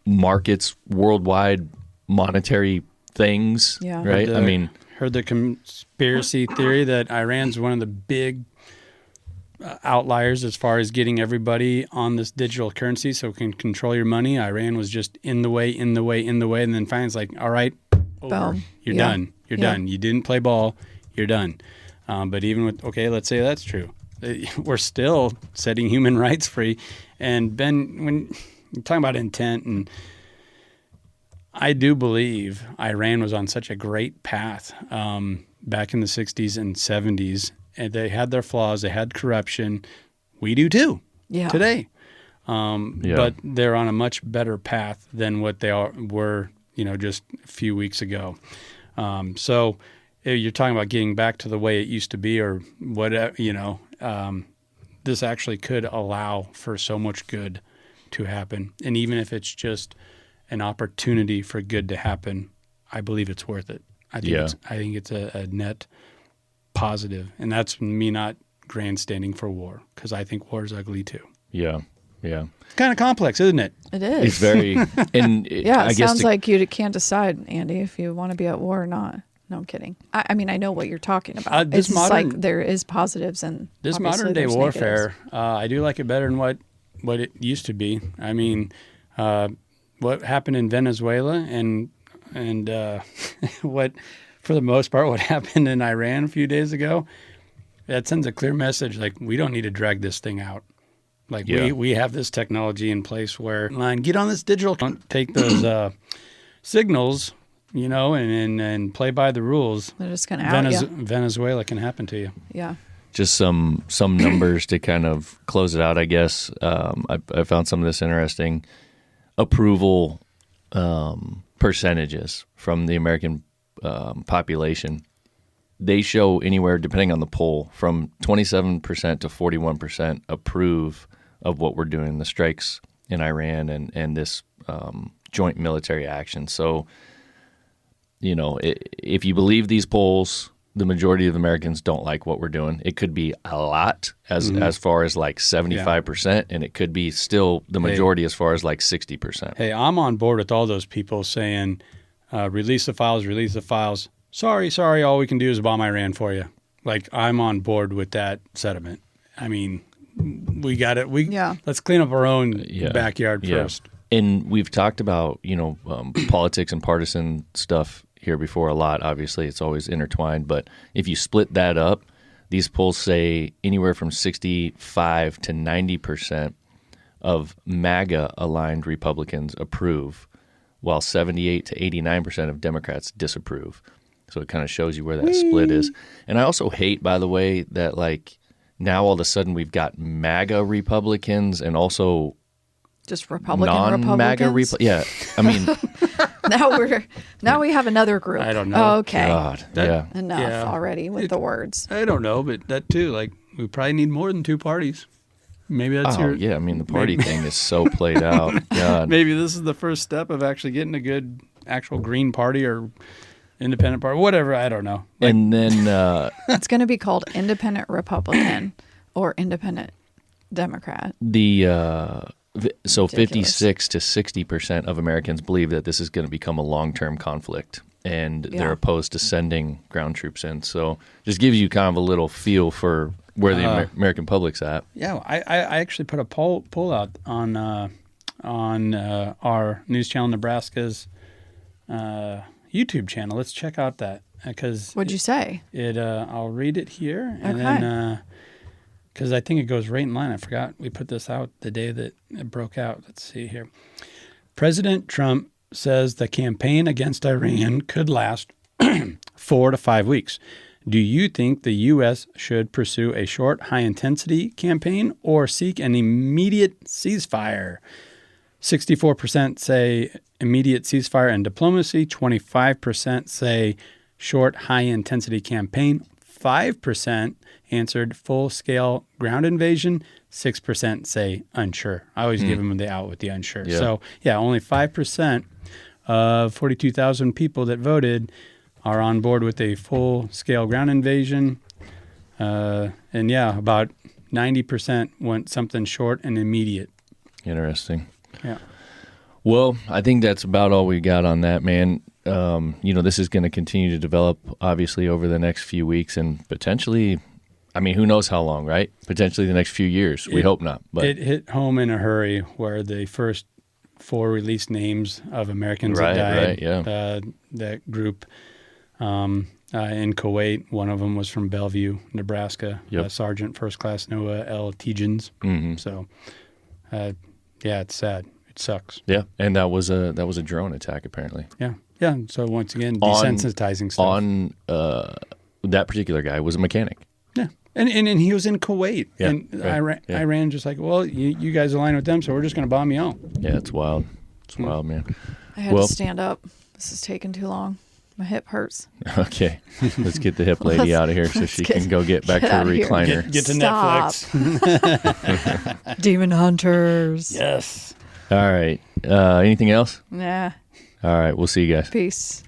C: markets, worldwide monetary things.
E: Yeah.
C: Right. I mean,
D: Heard the conspiracy theory that Iran's one of the big outliers as far as getting everybody on this digital currency so it can control your money. Iran was just in the way, and then finally it's like, all right, over.
E: Boom.
D: You're
E: Yeah.
D: done. You're
E: Yeah.
D: done. You didn't play ball. You're done. But even with, okay, let's say that's true. We're still setting human rights free. And Ben, when you're talking about intent, and I do believe Iran was on such a great path back in the 60s and 70s. And they had their flaws. They had corruption. We do too today. But they're on a much better path than what they were, just a few weeks ago. So you're talking about getting back to the way it used to be, or whatever, this actually could allow for so much good to happen. And even if it's just an opportunity for good to happen, I believe it's worth it. I think it's a net positive. And that's me not grandstanding for war, because I think war is ugly too.
C: yeah.
D: It's kind of complex, isn't it?
E: it is.
C: It's very and
E: yeah,
C: I
E: it
C: guess
E: sounds like you can't decide, Andy, if you want to be at war or not. No, I'm kidding. I mean, I know what you're talking about.
D: This
E: It's just
D: modern-
E: like there is positives and
D: This
E: obviously
D: modern day
E: there's
D: warfare,
E: negatives.
D: I do like it better than what it used to be. I mean, what happened in Venezuela and what, for the most part, what happened in Iran a few days ago, that sends a clear message. Like, we don't need to drag this thing out. Like,
C: Yeah.
D: we have this technology in place where, get on this digital, don't take those signals, and play by the ruls.
E: They're just going to out you.
D: Venezuela can happen to you.
E: Yeah.
C: Just some numbers to kind of close it out, I guess. I found some of this interesting. Approval percentages from the American population. They show anywhere, depending on the poll, from 27% to 41% approve of what we're doing, the strikes in Iran and this joint military action. So, if you believe these polls, the majority of Americans don't like what we're doing. It could be a lot as far as like 75%, and it could be still the majority as far as like 60%.
D: Hey, I'm on board with all those people saying, release the files. Sorry, all we can do is bomb Iran for you. Like, I'm on board with that sentiment. I mean, we got it. Let's clean up our own backyard first.
C: And we've talked about, politics and partisan stuff here before a lot. Obviously, it's always intertwined. But if you split that up, these polls say anywhere from 65 to 90% of MAGA-aligned Republicans approve, while 78 to 89% of Democrats disapprove. So it kind of shows you where that split is. And I also hate, by the way, that like now all of a sudden we've got MAGA Republicans and also
E: Just Republican
C: non-MAGA
E: Republicans.
C: Yeah, I mean,
E: now we have another group.
D: I don't know.
E: Okay.
C: God, yeah.
E: Enough already with the words.
D: I don't know, but that too, like, we probably need more than two parties. Maybe that's
C: Oh, yeah, I mean, the party thing is so played out. God.
D: Maybe this is the first step of actually getting a good actual Green Party or Independent Party, whatever. I don't know.
C: And then
E: It's going to be called Independent Republican or Independent Democrat.
C: So
E: Ridiculous.
C: 56 to 60% of Americans believe that this is going to become a long-term conflict, and they're opposed to sending ground troops in. So just gives you kind of a little feel for where the American public's at.
D: Yeah, I actually put a poll out on our News Channel Nebraska's YouTube channel. Let's check out that because
E: What'd you say?
D: I'll read it here, and
E: Okay.
D: then because I think it goes right in line. I forgot we put this out the day that it broke out. Let's see here. President Trump says the campaign against Iran could last 4 to 5 weeks. Do you think the U.S. should pursue a short, high-intensity campaign or seek an immediate ceasefire? 64% say immediate ceasefire and diplomacy. 25% say short, high-intensity campaign. 5% answered full-scale ground invasion. 6% say unsure. I always give them the out with the unsure.
C: Yeah.
D: So, only 5% of 42,000 people that voted are on board with a full-scale ground invasion. And about 90% want something short and immediate.
C: Interesting.
D: Yeah.
C: Well, I think that's about all we got on that, man. This is going to continue to develop, obviously, over the next few weeks and potentially, I mean, who knows how long, right? Potentially the next few years. We hope not. But
D: it hit home in a hurry where the first 4 released names of Americans that died,
C: Right, yeah.
D: that group in Kuwait, one of them was from Bellevue, Nebraska,
C: Yep.
D: Sergeant First Class Noah L. Tegens.
C: Mm-hmm.
D: So, it's sad. It sucks.
C: Yeah, and that was a drone attack, apparently.
D: Yeah. Yeah. So once again,
C: On-
D: desensitizing stuff.
C: On that particular guy was a mechanic.
D: Yeah. And he was in Kuwait.
C: Yeah,
D: And
C: right, yeah.
D: Iran just like, well, you guys align with them, so we're just going to bomb you out.
C: Yeah, it's wild. It's wild, man.
E: I had to stand up. This is taking too long. My hip hurts.
C: Okay, let's get the hip lady
E: Let's-
C: out of here so
E: let's
C: she
E: get-
C: can go get back
E: get
C: to her
E: out of here.
C: recliner.
D: Get to
E: Stop.
D: Netflix.
E: Demon Hunters.
D: Yes.
C: All right. Anything else?
E: Nah.
C: All right. We'll see you guys.
E: Peace.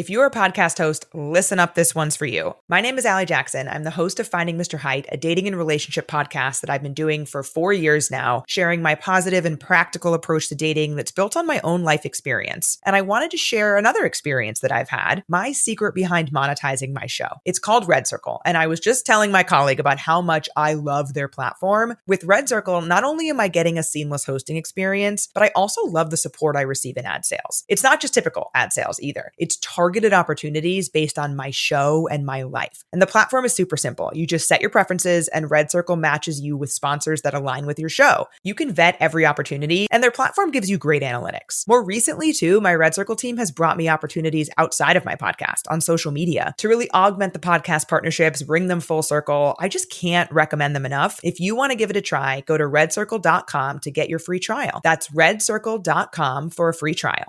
F: If you're a podcast host, listen up. This one's for you. My name is Allie Jackson. I'm the host of Finding Mr. Height, a dating and relationship podcast that I've been doing for 4 years now, sharing my positive and practical approach to dating that's built on my own life experience. And I wanted to share another experience that I've had, my secret behind monetizing my show. It's called Red Circle. And I was just telling my colleague about how much I love their platform. With Red Circle, not only am I getting a seamless hosting experience, but I also love the support I receive in ad sales. It's not just typical ad sales either. It's targeted opportunities based on my show and my life. And the platform is super simple. You just set your preferences and Red Circle matches you with sponsors that align with your show. You can vet every opportunity and their platform gives you great analytics. More recently too, my Red Circle team has brought me opportunities outside of my podcast on social media to really augment the podcast partnerships, bring them full circle. I just can't recommend them enough. If you want to give it a try, go to redcircle.com to get your free trial. That's redcircle.com for a free trial.